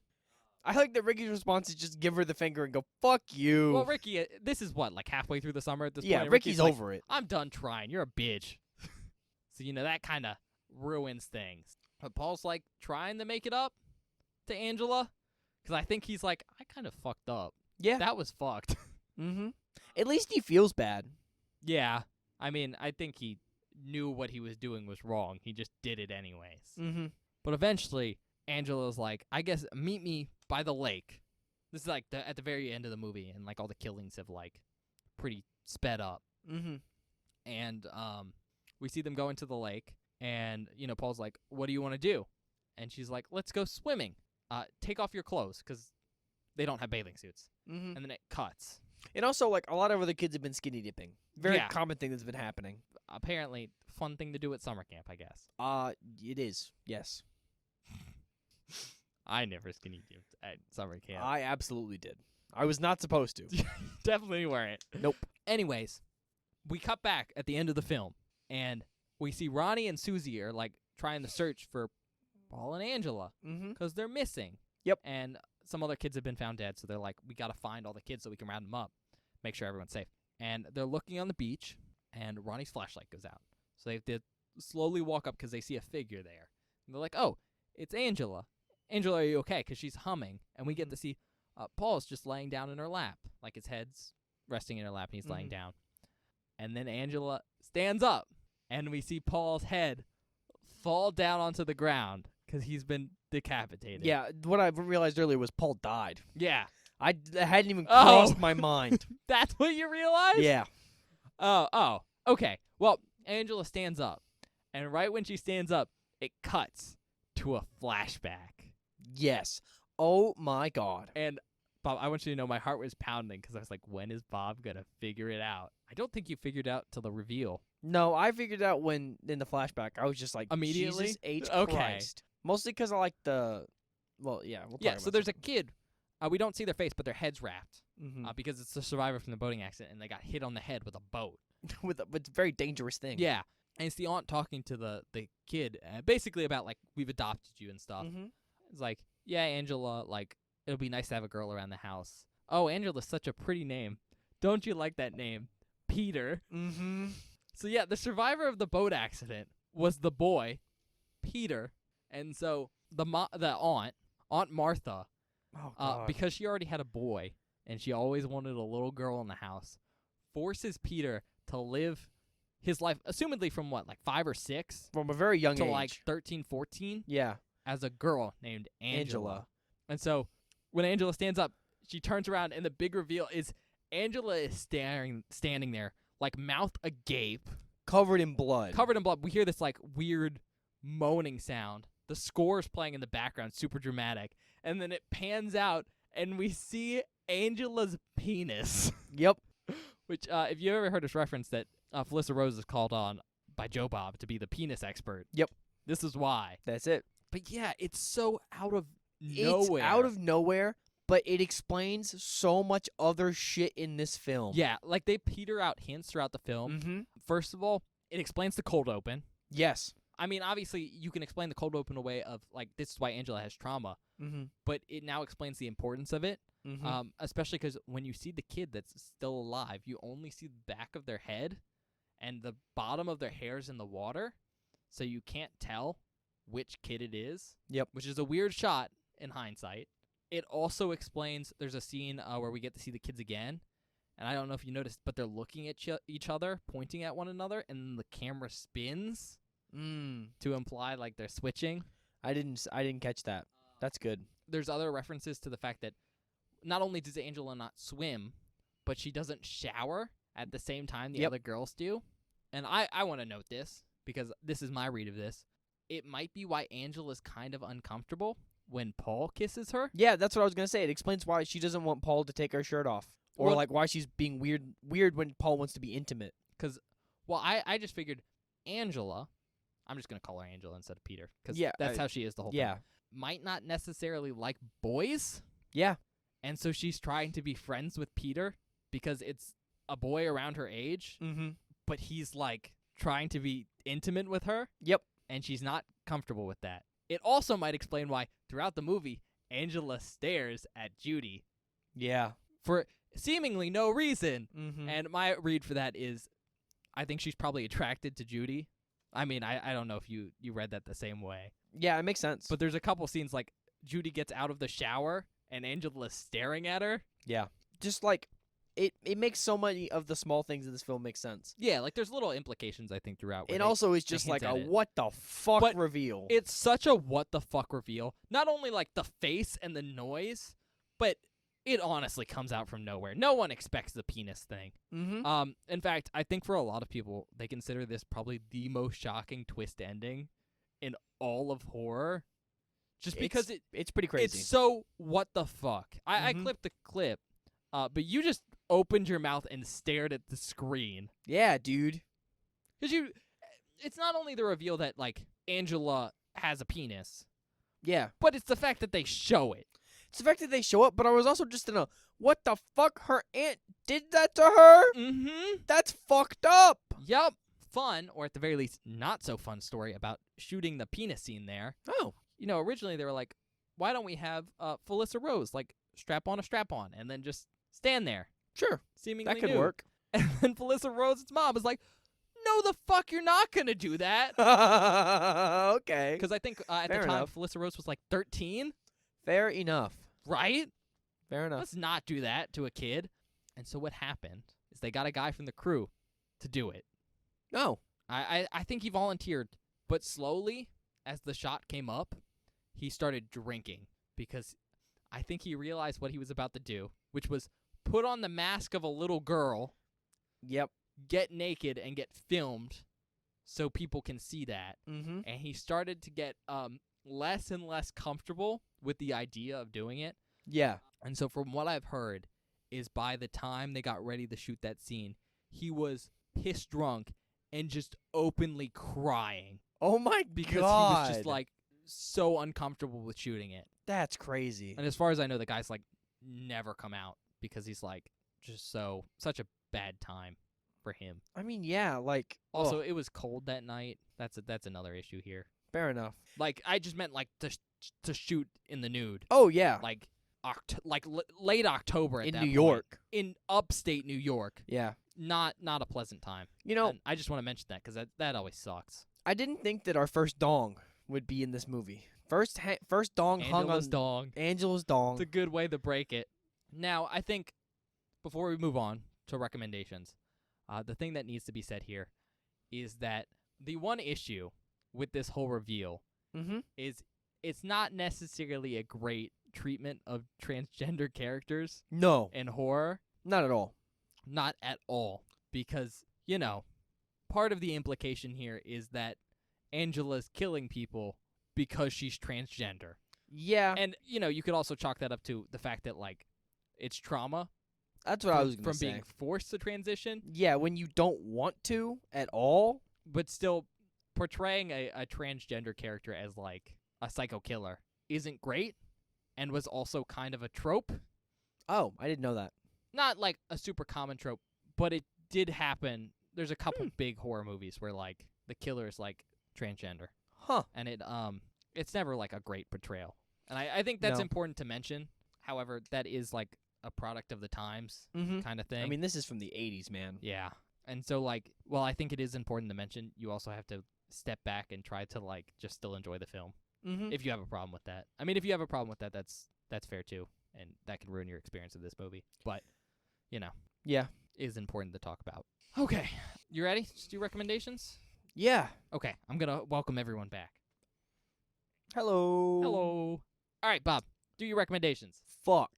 I like that Ricky's response is just give her the finger and go, fuck you. Well, Ricky, this is what, like halfway through the summer at this yeah, point? Ricky's like, over it. I'm done trying. You're a bitch. So, that kind of ruins things. But Paul's, like, trying to make it up to Angela. Because I think he's like, I kind of fucked up. Yeah. That was fucked. Mm-hmm. At least he feels bad. Yeah. I mean, I think he knew what he was doing was wrong. He just did it anyways. Mm-hmm. But eventually, Angela's like, I guess meet me by the lake. This is, like, at the very end of the movie. And, like, all the killings have, like, pretty sped up. Mm-hmm. And we see them go into the lake, and Paul's like, "What do you want to do?" And she's like, "Let's go swimming. Take off your clothes, because they don't have bathing suits." Mm-hmm. And then it cuts. And also, like, a lot of other kids have been skinny dipping. Very Yeah. common thing that's been happening. Apparently, fun thing to do at summer camp, I guess. It is. Yes. I never skinny dipped at summer camp. I absolutely did. I was not supposed to. Definitely weren't. Nope. Anyways, we cut back at the end of the film, and we see Ronnie and Susie are, like, trying to search for Paul and Angela. Mm-hmm. Because they're missing. Yep. And some other kids have been found dead, so they're like, we got to find all the kids so we can round them up, make sure everyone's safe. And they're looking on the beach, and Ronnie's flashlight goes out. So they have to slowly walk up because they see a figure there. And they're like, oh, it's Angela. Angela, are you okay? Because she's humming. And we get to see Paul's just laying down in her lap. Like, his head's resting in her lap, and he's laying down. And then Angela stands up, and we see Paul's head fall down onto the ground because he's been decapitated. Yeah, what I realized earlier was Paul died. Yeah. That hadn't even Oh. crossed my mind. That's what you realized? Yeah. Oh. Okay. Well, Angela stands up. And right when she stands up, it cuts to a flashback. Yes. Oh my God. And, Bob, I want you to know my heart was pounding because I was like, when is Bob going to figure it out? I don't think you figured out till the reveal. No, I figured out when in the flashback. I was just like, Immediately? Jesus H. Okay. Christ. Mostly because I like the. Well, yeah. We'll talk Yeah, about so there's a something. kid we don't see their face, but their head's wrapped Mm-hmm. because it's the survivor from the boating accident, and they got hit on the head with a boat. With a very dangerous thing. Yeah, and it's the aunt talking to the kid, basically about like we've adopted you and stuff. Mm-hmm. It's like, yeah, Angela, like it'll be nice to have a girl around the house. Oh, Angela's such a pretty name. Don't you like that name, Peter? Mm-hmm. So yeah, the survivor of the boat accident was the boy, Peter, and so the Aunt Martha, Oh God. because she already had a boy and she always wanted a little girl in the house, forces Peter to live his life, assumedly from what, like 5 or 6 From a very young to age. like 13, 14, Yeah. as a girl named Angela. Angela. And so when Angela stands up, she turns around, and the big reveal is Angela is standing there, like mouth agape, Covered in blood. covered in blood. We hear this like weird moaning sound. The score's playing in the background, super dramatic. And then it pans out, and we see Angela's penis. Yep. Which, if you ever heard us reference that Felissa Rose is called on by Joe Bob to be the penis expert. Yep. This is why. That's it. But yeah, it's so out of nowhere. It's out of nowhere, but it explains so much other shit in this film. Yeah, like they peter out hints throughout the film. Mm-hmm. First of all, it explains the cold open. Yes. I mean, obviously, you can explain the cold open away of, like, this is why Angela has trauma, Mm-hmm. but it now explains the importance of it, Mm-hmm. especially because when you see the kid that's still alive, you only see the back of their head and the bottom of their hairs in the water, so you can't tell which kid it is. Yep. Which is a weird shot in hindsight. It also explains there's a scene where we get to see the kids again, and I don't know if you noticed, but they're looking at each other, pointing at one another, and then the camera spins to imply like they're switching. I didn't catch that. That's good. There's other references to the fact that not only does Angela not swim, but she doesn't shower at the same time the Yep. other girls do. And I want to note this because this is my read of this. It might be why Angela's kind of uncomfortable when Paul kisses her. Yeah, that's what I was gonna say. It explains why she doesn't want Paul to take her shirt off, or Well- like why she's being weird when Paul wants to be intimate. Well, I just figured Angela, I'm just going to call her Angela instead of Peter because Yeah, that's how she is the whole Yeah. time, might not necessarily like boys. Yeah. And so she's trying to be friends with Peter because it's a boy around her age, Mm-hmm. but he's like trying to be intimate with her. Yep. And she's not comfortable with that. It also might explain why throughout the movie, Angela stares at Judy Yeah. for seemingly no reason. Mm-hmm. And my read for that is I think she's probably attracted to Judy. I mean, I don't know if you read that the same way. Yeah, it makes sense. But there's a couple scenes like Judy gets out of the shower and Angela's staring at her. yeah, just like it makes so many of the small things in this film make sense. Yeah, like there's little implications I think throughout. where It they- also is just hint like a at it. what the fuck But reveal. It's such a what the fuck reveal. Not only like the face and the noise, but it honestly comes out from nowhere. No one expects the penis thing. Mm-hmm. In fact, I think for a lot of people, they consider this probably the most shocking twist ending in all of horror. Just because it's pretty crazy. it's so what the fuck. I Mhm. clipped the clip, but you just opened your mouth and stared at the screen. Yeah, dude. Because it's not only the reveal that, like, Angela has a penis, Yeah. but it's the fact that they show it. It's the fact that they show up, but I was also just in a what the fuck, her aunt did that to her? Mm-hmm. That's fucked up. Yup. Fun, or at the very least, not so fun story about shooting the penis scene there. Oh. You know, originally they were like, why don't we have Felissa Rose, like, strap on, and then just stand there, Sure. seemingly That could nude. work. And then Felissa Rose's mom was like, no, the fuck, you're not going to do that. Okay. Because I think at Fair the time, enough. Felissa Rose was like 13, Fair enough. right? Fair enough. Let's not do that to a kid. And so what happened is they got a guy from the crew to do it. No. I think he volunteered, but slowly, as the shot came up, he started drinking because I think he realized what he was about to do, which was put on the mask of a little girl, Yep. get naked, and get filmed so people can see that. Mm-hmm. And he started to get less and less comfortable with the idea of doing it. Yeah. And so from what I've heard is by the time they got ready to shoot that scene, he was piss drunk and just openly crying Oh my because god. he was just like so uncomfortable with shooting it. That's crazy. And as far as I know, the guy's like never come out because he's like just such a bad time for him. I mean, yeah, like Also, it was cold that night. That's another issue here. fair enough. Like I just meant like to shoot in the nude. Oh yeah, Like late October at in that New point. York. In upstate New York. Yeah, Not a pleasant time. you know, And I just want to mention that because that always sucks. I didn't think that our first dong would be in this movie. First dong hung Angela's on dong. Angela's dong. It's a good way to break it. Now, I think before we move on to recommendations, the thing that needs to be said here is that the one issue with this whole reveal Mm-hmm. is it's not necessarily a great treatment of transgender characters No, in horror. not at all. Not at all. Because, part of the implication here is that Angela's killing people because she's transgender. Yeah, And, you could also chalk that up to the fact that, like, it's trauma that's what I was gonna from say. being forced to transition, Yeah, when you don't want to at all. but still portraying a transgender character as, like, a psycho killer isn't great and was also kind of a trope. Oh, I didn't know that. Not, like, a super common trope, but it did happen. There's a couple big horror movies where, like, the killer is, like, transgender. Huh. And it's never, like, a great portrayal. And I think that's No. important to mention. However, that is, like, a product of the times Mm-hmm. kind of thing. I mean, this is from the 80s, man. yeah. And so, like, while I think it is important to mention, you also have to step back and try to, like, just still enjoy the film. Mm-hmm. If you have a problem with that. I mean, if you have a problem with that, that's fair, too. And that can ruin your experience of this movie. But, Yeah. it is important to talk about. Okay. You ready? Just do recommendations? Yeah. Okay. I'm going to welcome everyone back. Hello. Hello. All right, Bob. Do your recommendations. Fuck.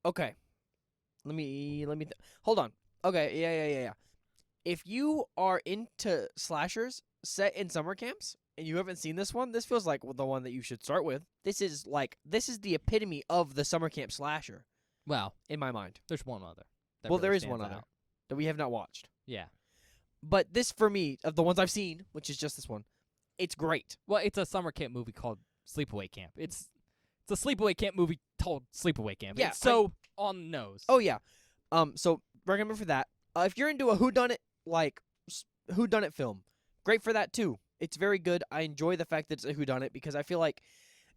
Okay. Let me hold on. Okay, yeah. If you are into slashers set in summer camps and you haven't seen this one, this feels like the one that you should start with. This is the epitome of the summer camp slasher Well, in my mind. there's one other. that Well, really there is stands one other out. that we have not watched. Yeah. But this for me, of the ones I've seen, which is just this one, it's great. Well, it's a summer camp movie called Sleepaway Camp. It's a sleepaway camp movie told Sleepaway Camp. Yeah, It's so on the nose. Oh yeah. So recommend for that. If you're into a whodunit whodunit film, great for that too. It's very good. I enjoy the fact that it's a whodunit because I feel like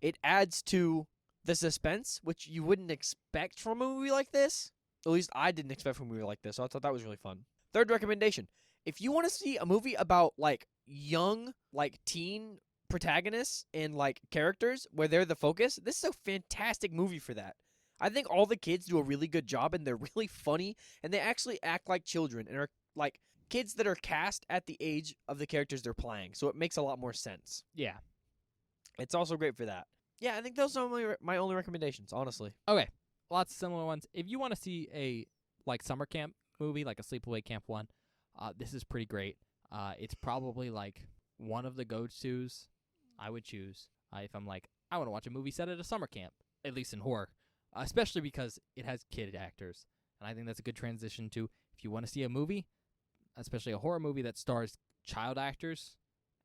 it adds to the suspense, which you wouldn't expect from a movie like this. At least I didn't expect from a movie like this, so I thought that was really fun. Third recommendation. If you want to see a movie about like young, like teen protagonists and like characters where they're the focus, this is a fantastic movie for that. I think all the kids do a really good job and they're really funny and they actually act like children and are like kids that are cast at the age of the characters they're playing. So it makes a lot more sense. Yeah. It's also great for that. Yeah, I think those are my only recommendations, honestly. Okay. Lots of similar ones. If you want to see a like summer camp movie, like a Sleepaway Camp one, this is pretty great. It's probably like one of the go-tos I would choose if I'm like, I want to watch a movie set at a summer camp, at least in horror, especially because it has kid actors. And I think that's a good transition to if you want to see a movie, especially a horror movie that stars child actors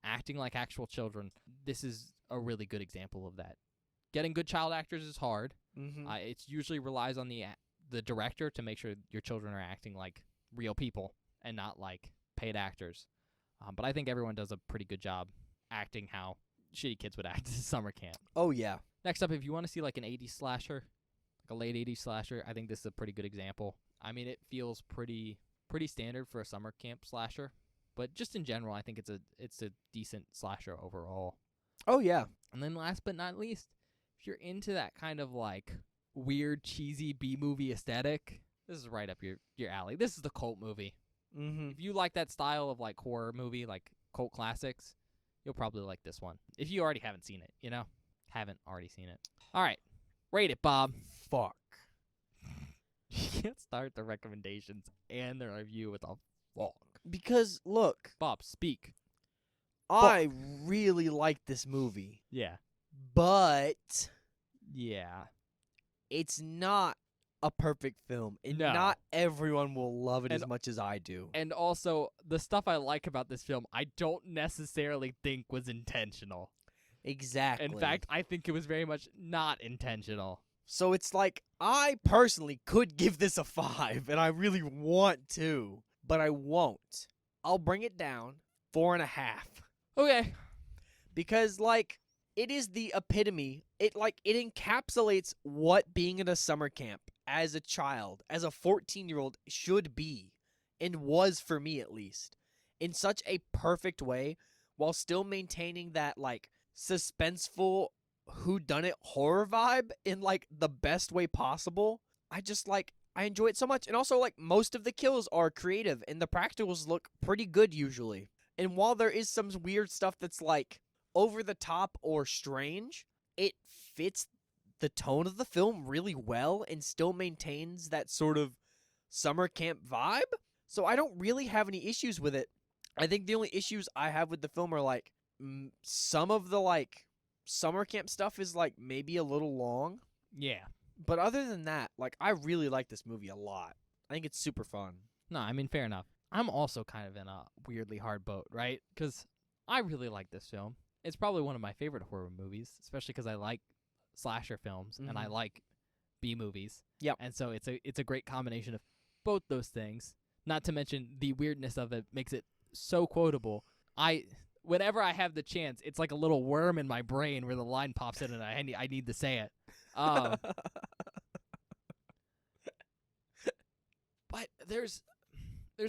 acting like actual children. This is a really good example of that. Getting good child actors is hard. Mm-hmm. It usually relies on the director to make sure your children are acting like real people and not like paid actors. But I think everyone does a pretty good job acting how shitty kids would act at summer camp. Oh, yeah. Next up, if you want to see like an 80s slasher, like a late 80s slasher, I think this is a pretty good example. I mean, it feels pretty standard for a summer camp slasher, but just in general, I think it's a decent slasher overall. Oh, yeah. And then last but not least, if you're into that kind of like weird, cheesy B-movie aesthetic, this is right up your alley. This is the cult movie. Mm-hmm. If you like that style of like horror movie, like cult classics, you'll probably like this one. If you already haven't seen it, haven't already seen it. All right, rate it, Bob. Fuck. You can't start the recommendations and the review with a fuck. Because, look, Bob, speak. I really like this movie, Yeah. but Yeah. it's not a perfect film, and No. not everyone will love it And- as much as I do. And also, the stuff I like about this film, I don't necessarily think was intentional. Exactly. In fact, I think it was very much not intentional. So it's like, I personally could give this a 5, and I really want to, but I won't. I'll bring it down 4.5. Okay. Because, like, it is the epitome. It encapsulates what being in a summer camp as a child, as a 14-year-old should be, and was for me at least, in such a perfect way, while still maintaining that, like, suspenseful whodunit horror vibe in, like, the best way possible. I enjoy it so much. And also, like, most of the kills are creative, and the practicals look pretty good usually. And while there is some weird stuff that's, like, over the top or strange, it fits the tone of the film really well and still maintains that sort of summer camp vibe. So I don't really have any issues with it. I think the only issues I have with the film are, like, some of the, like, summer camp stuff is, like, maybe a little long. Yeah. But other than that, like, I really like this movie a lot. I think it's super fun. No, I mean, fair enough. I'm also kind of in a weirdly hard boat, right? Because I really like this film. It's probably one of my favorite horror movies, especially because I like slasher films and I Mhm. like B movies. Yep. And so it's a great combination of both those things. Not to mention the weirdness of it makes it so quotable. Whenever I have the chance, it's like a little worm in my brain where the line pops in and I need to say it. But there's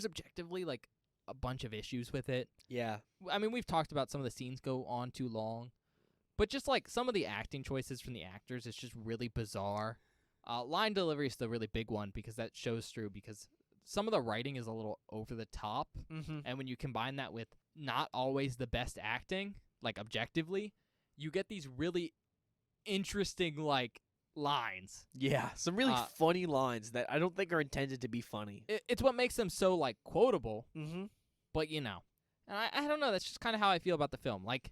objectively like a bunch of issues with it. Yeah. I mean, we've talked about some of the scenes go on too long, but just like some of the acting choices from the actors is just really bizarre. Line delivery is the really big one because that shows through because some of the writing is a little over the top, Mm-hmm. and when you combine that with not always the best acting, like objectively, you get these really interesting like lines. Yeah. Some really Uh, funny lines that I don't think are intended to be funny. It's what makes them so like quotable. Mm-hmm. But and I don't know. That's just kind of how I feel about the film. Like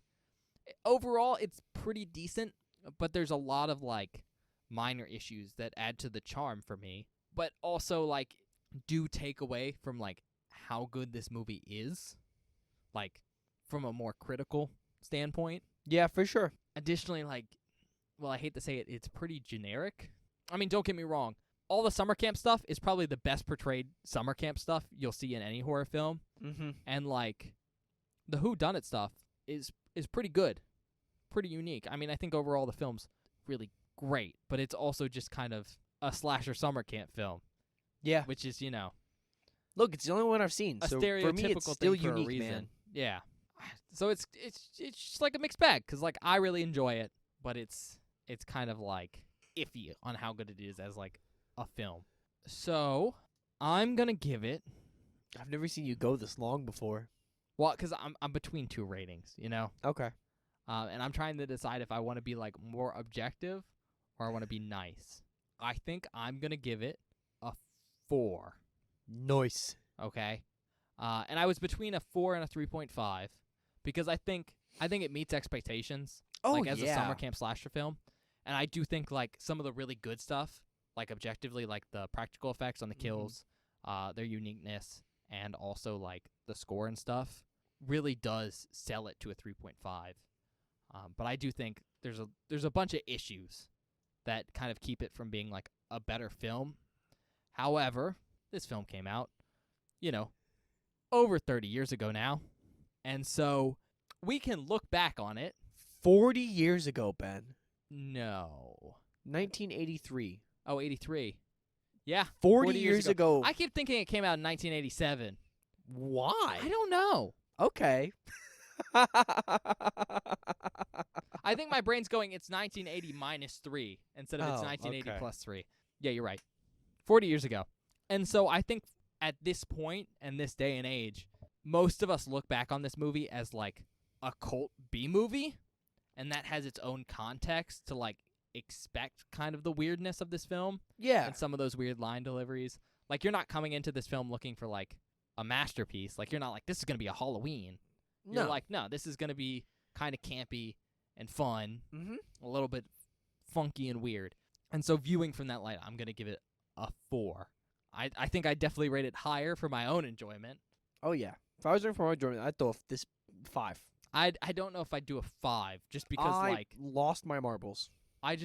overall, it's pretty decent, but there's a lot of like minor issues that add to the charm for me. But also like do take away from like how good this movie is, like from a more critical standpoint. Yeah, for sure. Additionally, like, well, I hate to say it, it's pretty generic. I mean, don't get me wrong. All the summer camp stuff is probably the best portrayed summer camp stuff you'll see in any horror film. Mm-hmm. And like the whodunit stuff is pretty good, pretty unique. I mean, I think overall the film's really great, but it's also just kind of a slasher summer camp film, Yeah. which is Look, it's the only one I've seen. a So stereotypical for me, it's still thing for unique, a reason. man. Yeah. So it's just like a mixed bag because like I really enjoy it, but it's kind of like iffy on how good it is as like a film. So I'm gonna give it. I've never seen you go this long before. Well, because I'm between two ratings, Okay. and I'm trying to decide if I want to be like more objective or I want to be nice. I think I'm gonna give it a 4. Nice. Okay, and I was between a 4 and a 3.5 because I think it meets expectations. Oh, like as yeah. a summer camp slasher film, and I do think like some of the really good stuff, like objectively, like the practical effects on the kills, their uniqueness, and also like the score and stuff, really does sell it to a 3.5. But I do think there's a bunch of issues that kind of keep it from being like a better film. However, this film came out, over 30 years ago now, and so we can look back on it. 40 years ago, Ben. No. 1983. Oh, 83. Yeah. 40 years ago. I keep thinking it came out in 1987. Why? I don't know. Okay. I think my brain's going, it's 1980 minus 3 instead of it's Oh, 1980 okay. plus 3. Yeah, you're right. 40 years ago. And so I think at this point and this day and age, most of us look back on this movie as like a cult B movie, and that has its own context to like expect kind of the weirdness of this film. Yeah. And some of those weird line deliveries. Like, you're not coming into this film looking for, like, a masterpiece. Like, you're not like, this is going to be a Halloween. You're No. like, no, this is going to be kind of campy and fun, Mm-hmm. a little bit funky and weird. And so viewing from that light, I'm going to give it a 4. I think I definitely rate it higher for my own enjoyment. Oh, yeah. If I was doing for my Jordan, I'd throw this 5. I don't know if I'd do a 5 just because, I like, lost my marbles. I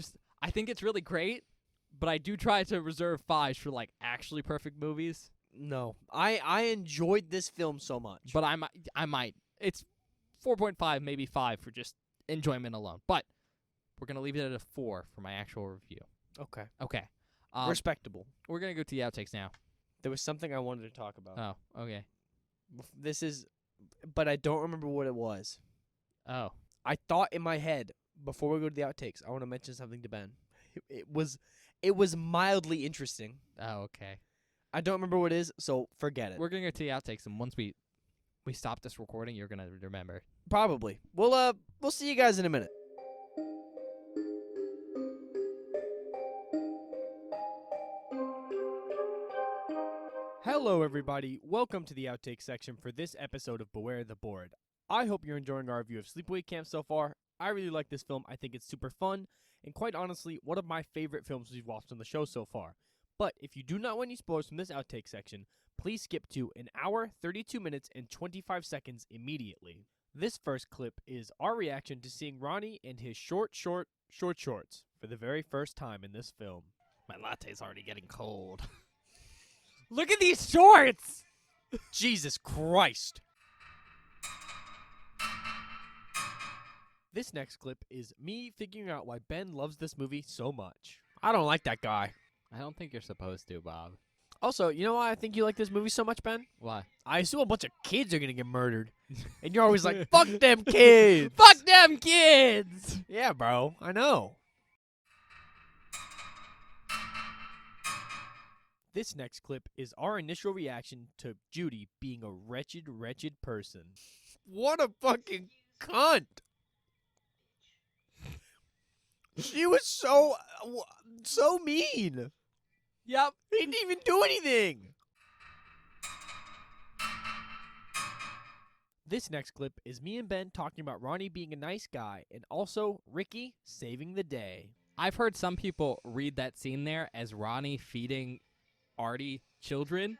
think it's really great, but I do try to reserve 5s for like actually perfect movies. No, I enjoyed this film so much. But I might. It's 4.5, maybe 5 for just enjoyment alone. But we're gonna leave it at a 4 for my actual review. Okay, Okay. respectable. We're gonna go to the outtakes now. There was something I wanted to talk about. Oh, okay. This is, but I don't remember what it was. Oh. I thought in my head before we go to the outtakes, I want to mention something to Ben. It was mildly interesting. Oh, okay. I don't remember what it is, so forget it. We're gonna go to the outtakes, and once we stop this recording, you're gonna remember. Probably. We'll see you guys in a minute. Hello, everybody. Welcome to the outtake section for this episode of Beware the Board. I hope you're enjoying our review of Sleepaway Camp so far. I really like this film. I think it's super fun, and quite honestly, one of my favorite films we've watched on the show so far. But if you do not want any spoilers from this outtake section, please skip to 1 hour, 32 minutes, and 25 seconds immediately. This first clip is our reaction to seeing Ronnie in his short shorts for the very first time in this film. My latte's already getting cold. Look at these shorts! Jesus Christ! This next clip is me figuring out why Ben loves this movie so much. I don't like that guy. I don't think you're supposed to, Bob. Also, you know why I think you like this movie so much, Ben? Why? I assume a bunch of kids are gonna get murdered. And you're always like, fuck them kids! Fuck them kids! Yeah, bro, I know. This next clip is our initial reaction to Judy being a wretched person. What a fucking cunt! She was so mean. Yep. He didn't even do anything. This next clip is me and Ben talking about Ronnie being a nice guy and also Ricky saving the day. I've heard some people read that scene there as Ronnie feeding Artie children.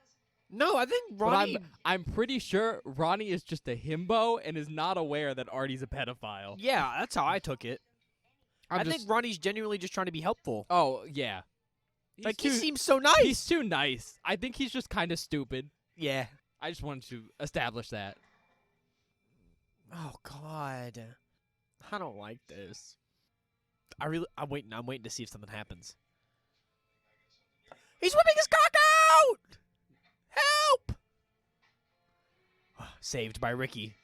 No, I think Ronnie... But I'm pretty sure Ronnie is just a himbo and is not aware that Artie's a pedophile. Yeah, that's how I took it. I think Ronnie's genuinely just trying to be helpful. Oh, yeah. He seems so nice. He's too nice. I think he's just kind of stupid. Yeah. I just wanted to establish that. Oh, God. I don't like this. I'm waiting to see if something happens. He's whipping his cock out! Help! Saved by Ricky.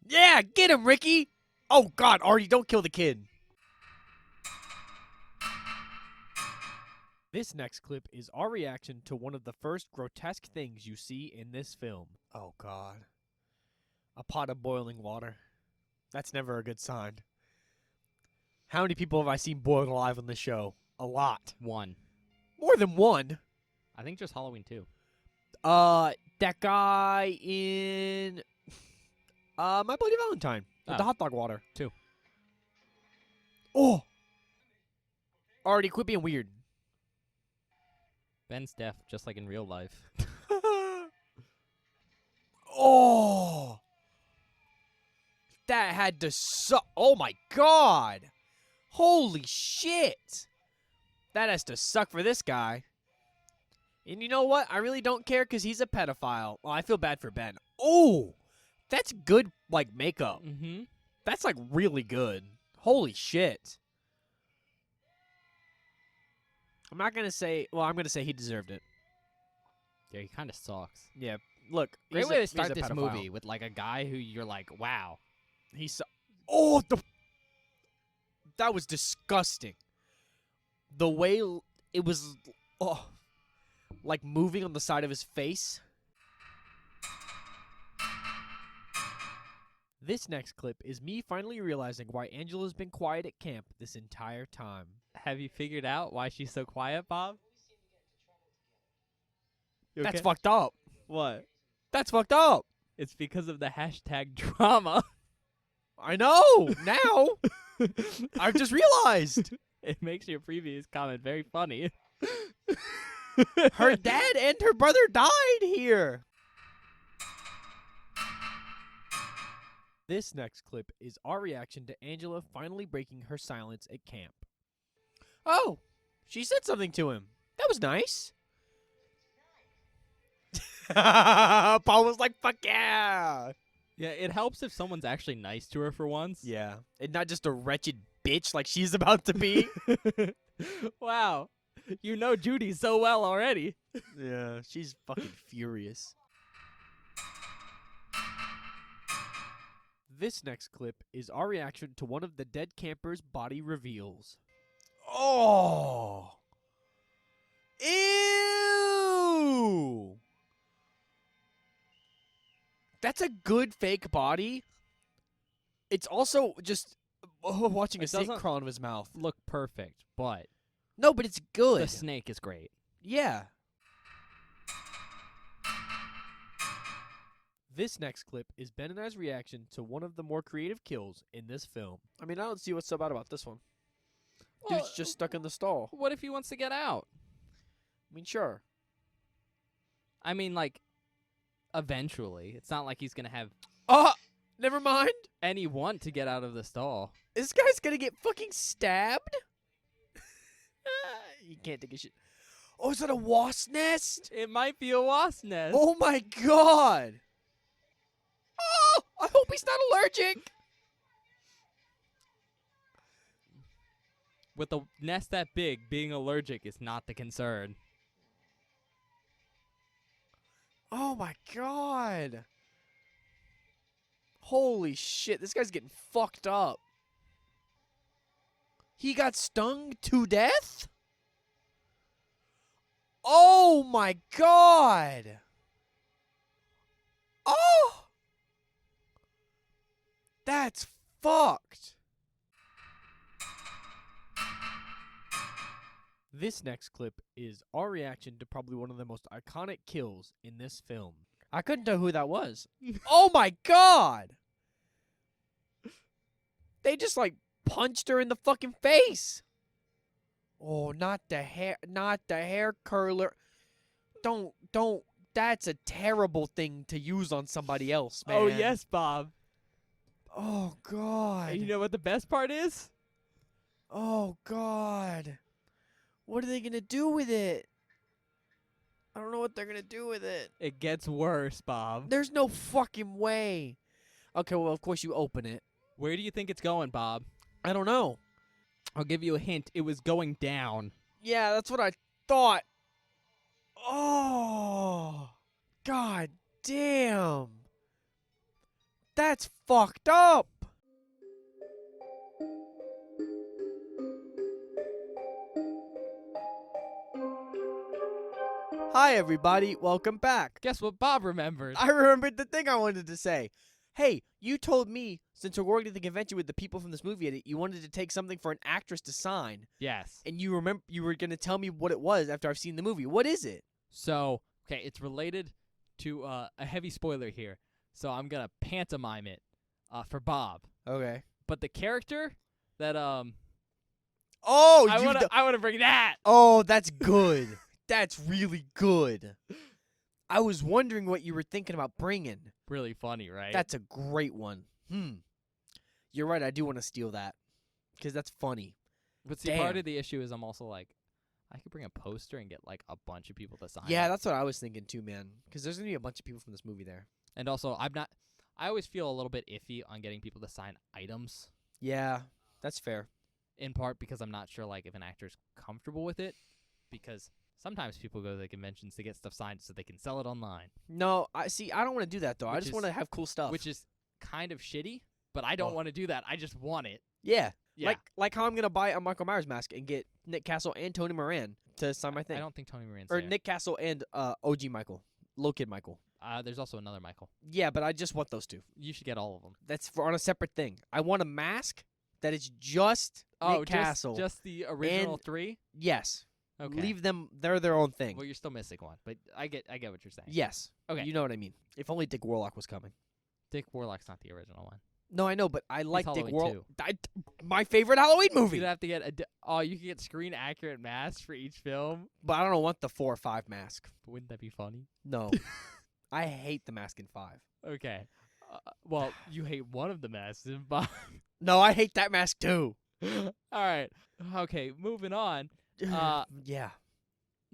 Yeah, get him, Ricky! Oh, God, Artie, don't kill the kid. This next clip is our reaction to one of the first grotesque things you see in this film. Oh, God. A pot of boiling water. That's never a good sign. How many people have I seen boiled alive on this show? A lot. One. More than one. I think just Halloween 2. That guy in My Bloody Valentine with the hot dog water. 2. Oh! Already quit being weird. Ben's deaf, just like in real life. Oh! That had to suck. Oh my God! Holy shit! That has to suck for this guy. And you know what? I really don't care because he's a pedophile. Well, I feel bad for Ben. Oh! That's good, like, makeup. Mm-hmm. That's, like, really good. Holy shit. I'm not going to say... Well, I'm going to say he deserved it. Yeah, he kind of sucks. Yeah, look. Great he's way a- to he's start a this pedophile. movie with, like, a guy who you're like, wow. Oh, that was disgusting. The way it was, like moving on the side of his face. This next clip is me finally realizing why Angela's been quiet at camp this entire time. Have you figured out why she's so quiet, Bob? You That's okay? fucked up. What? That's fucked up. It's because of the hashtag drama. I know. Now. I've just realized. It makes your previous comment very funny. Her dad and her brother died here. This next clip is our reaction to Angela finally breaking her silence at camp. Oh, She said something to him. That was nice. Paul was like, fuck yeah. Yeah, it helps if someone's actually nice to her for once. Yeah. And not just a wretched bitch like she's about to be. Wow. You know Judy so well already. Yeah, she's fucking furious. This next clip is our reaction to one of the dead campers' body reveals. Oh! Ew! That's a good fake body. It's also just watching a It snake doesn't crawl into his mouth. Look perfect, but No, but it's good. the snake is great. Yeah. This next clip is Ben and I's reaction to one of the more creative kills in this film. I mean, I don't see what's so bad about this one. Dude's just stuck in the stall. What if he wants to get out? I mean, sure. I mean, like, eventually. It's not like he's going to have Oh, never mind. any want to get out of the stall. This guy's gonna get fucking stabbed. He can't take a shit. Oh, is that a wasp nest? It might be a wasp nest. Oh my god. Oh, I hope he's not allergic. With a nest that big, being allergic is not the concern. Oh my god. Holy shit, this guy's getting fucked up. He got stung to death? Oh my god. Oh! That's fucked. This next clip is our reaction to probably one of the most iconic kills in this film. I couldn't tell who that was. Oh my god! They just like punched her in the fucking face. Oh, not the hair curler. Don't. That's a terrible thing to use on somebody else, man. Oh, yes, Bob. Oh god. And you know what the best part is? Oh god. What are they gonna do with it? I don't know what they're gonna do with it. It gets worse, Bob. There's no fucking way. Okay, well, of course you open it. Where do you think it's going, Bob? I don't know. I'll give you a hint. It was going down. Yeah, that's what I thought. Oh, god damn. That's fucked up. Hi, everybody. Welcome back. Guess what Bob remembered? I remembered the thing I wanted to say. Hey, you told me, since we're going to the convention with the people from this movie, that you wanted to take something for an actress to sign. Yes. And you were going to tell me what it was after I've seen the movie. What is it? So, okay, it's related to a heavy spoiler here. So I'm going to pantomime it for Bob. Okay. But the character that Oh, I want to bring that. Oh, that's good. That's really good. I was wondering what you were thinking about bringing. Really funny, right? That's a great one. You're right. I do want to steal that because that's funny. But see, part Damn. of the issue is I'm also like, I could bring a poster and get like a bunch of people to sign Yeah, it. that's what I was thinking too, man. Because there's going to be a bunch of people from this movie there. And also, I always feel a little bit iffy on getting people to sign items, Yeah, that's fair. in part because I'm not sure like if an actor's comfortable with it, because sometimes people go to the conventions to get stuff signed so they can sell it online, No, I don't want to do that though. I Which just is- want to have cool stuff. which is kind of shitty, but I don't Oh. want to do that. I just want it. yeah, Yeah. like how I'm gonna buy a Michael Myers mask and get Nick Castle and Tony Moran to sign my thing, I don't think Tony Moran's or there. Nick Castle and OG Michael, Low Kid Michael. There's also another Michael. Yeah, but I just want those two. You should get all of them. That's for on a separate thing. I want a mask that is just Nick Castle. just the original and- 3? Yes. Okay. Leave them. They're their own thing. Well, you're still missing one, but I get what you're saying. Yes. Okay. You know what I mean. If only Dick Warlock was coming. Dick Warlock's not the original one. No, I know, but I like Dick Halloween Warlock. 2. My favorite Halloween movie. You'd have to get you could get screen accurate masks for each film. But I don't want the 4 or 5 mask. Wouldn't that be funny? No. I hate the mask in 5. Okay. Well, you hate one of the masks, Bob. No, I hate that mask too. All right. Okay, moving on. Yeah.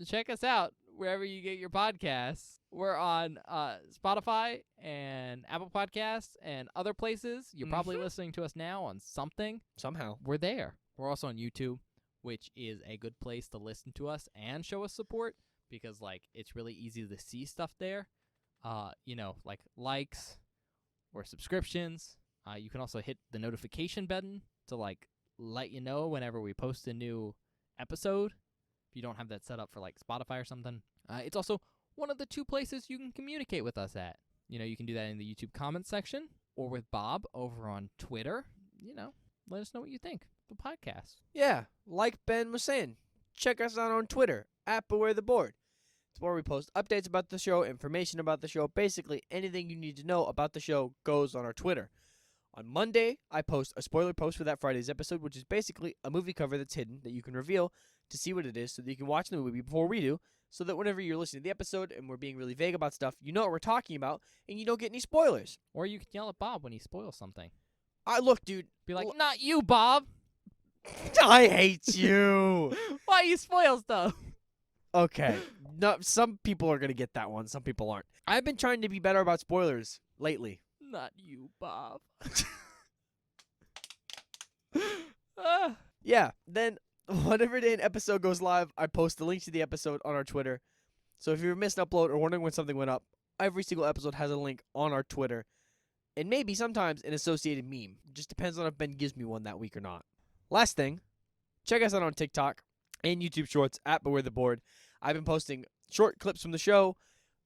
check us out wherever you get your podcasts. We're on Spotify and Apple Podcasts and other places. You're probably listening to us now on something. Somehow. We're there. We're also on YouTube, which is a good place to listen to us and show us support because, like, it's really easy to see stuff there. Like likes or subscriptions. You can also hit the notification button to, like, let you know whenever we post a new episode. If you don't have that set up for, like, Spotify or something. It's also one of the 2 places you can communicate with us at. You can do that in the YouTube comments section or with Bob over on Twitter. Let us know what you think of the podcast. Yeah, like Ben was saying, check us out on Twitter, @BewareTheBoard. It's where we post updates about the show, information about the show. Basically, anything you need to know about the show goes on our Twitter. On Monday, I post a spoiler post for that Friday's episode, which is basically a movie cover that's hidden that you can reveal to see what it is so that you can watch the movie before we do, so that whenever you're listening to the episode and we're being really vague about stuff, you know what we're talking about and you don't get any spoilers. Or you can yell at Bob when he spoils something. Look, dude. Be like, not you, Bob. I hate you. Why you spoil stuff? Okay. No, some people are going to get that one. Some people aren't. I've been trying to be better about spoilers lately. Not you, Bob. Yeah. Then, whatever day an episode goes live, I post the link to the episode on our Twitter. So if you've missed an upload or wondering when something went up, every single episode has a link on our Twitter. And maybe sometimes an associated meme. Just depends on if Ben gives me one that week or not. Last thing, check us out on TikTok and YouTube Shorts @BewareTheBoard. I've been posting short clips from the show.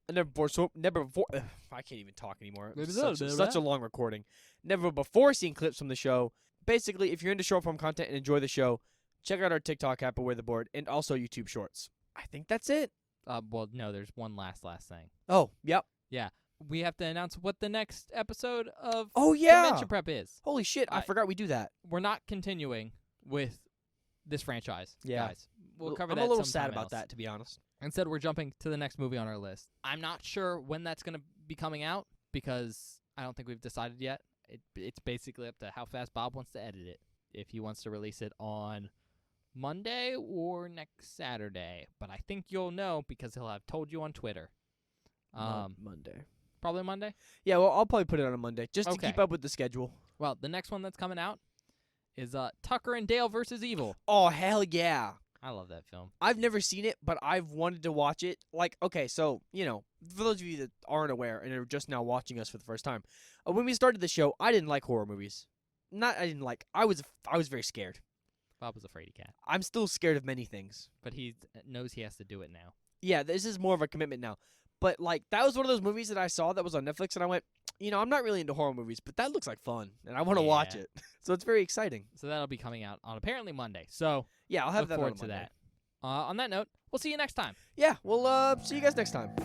Never before. I can't even talk anymore. Such a long recording. Never before seen clips from the show. Basically, if you're into short form content and enjoy the show, check out our TikTok @BewareTheBoard and also YouTube Shorts. I think that's it. Well, no, there's one last thing. Oh, yep. Yeah. We have to announce what the next episode of Oh, yeah. Convention Prep is. Holy shit, I forgot we do that. We're not continuing with this franchise, guys. We'll cover that I'm a little sometime sad about else. that, to be honest. Instead, we're jumping to the next movie on our list. I'm not sure when that's going to be coming out because I don't think we've decided yet. It's basically up to how fast Bob wants to edit it. If he wants to release it on Monday or next Saturday. But I think you'll know because he'll have told you on Twitter. Monday. Probably Monday? Yeah, well, I'll probably put it on a Monday just to Okay. keep up with the schedule. Well, the next one that's coming out is Tucker and Dale versus Evil. Oh, hell yeah. I love that film. I've never seen it, but I've wanted to watch it. Like, okay, so, for those of you that aren't aware and are just now watching us for the first time, when we started the show, I didn't like horror movies. I was very scared. Bob was a fraidy cat. I'm still scared of many things. But he knows he has to do it now. Yeah, this is more of a commitment now. But, that was one of those movies that I saw that was on Netflix, and I went, I'm not really into horror movies, but that looks like fun, and I want to watch Yeah. it. So it's very exciting. So that'll be coming out on apparently Monday. So Yeah, I'll have look that forward on to Monday. that. On that note, we'll see you next time. Yeah, we'll see you guys next time.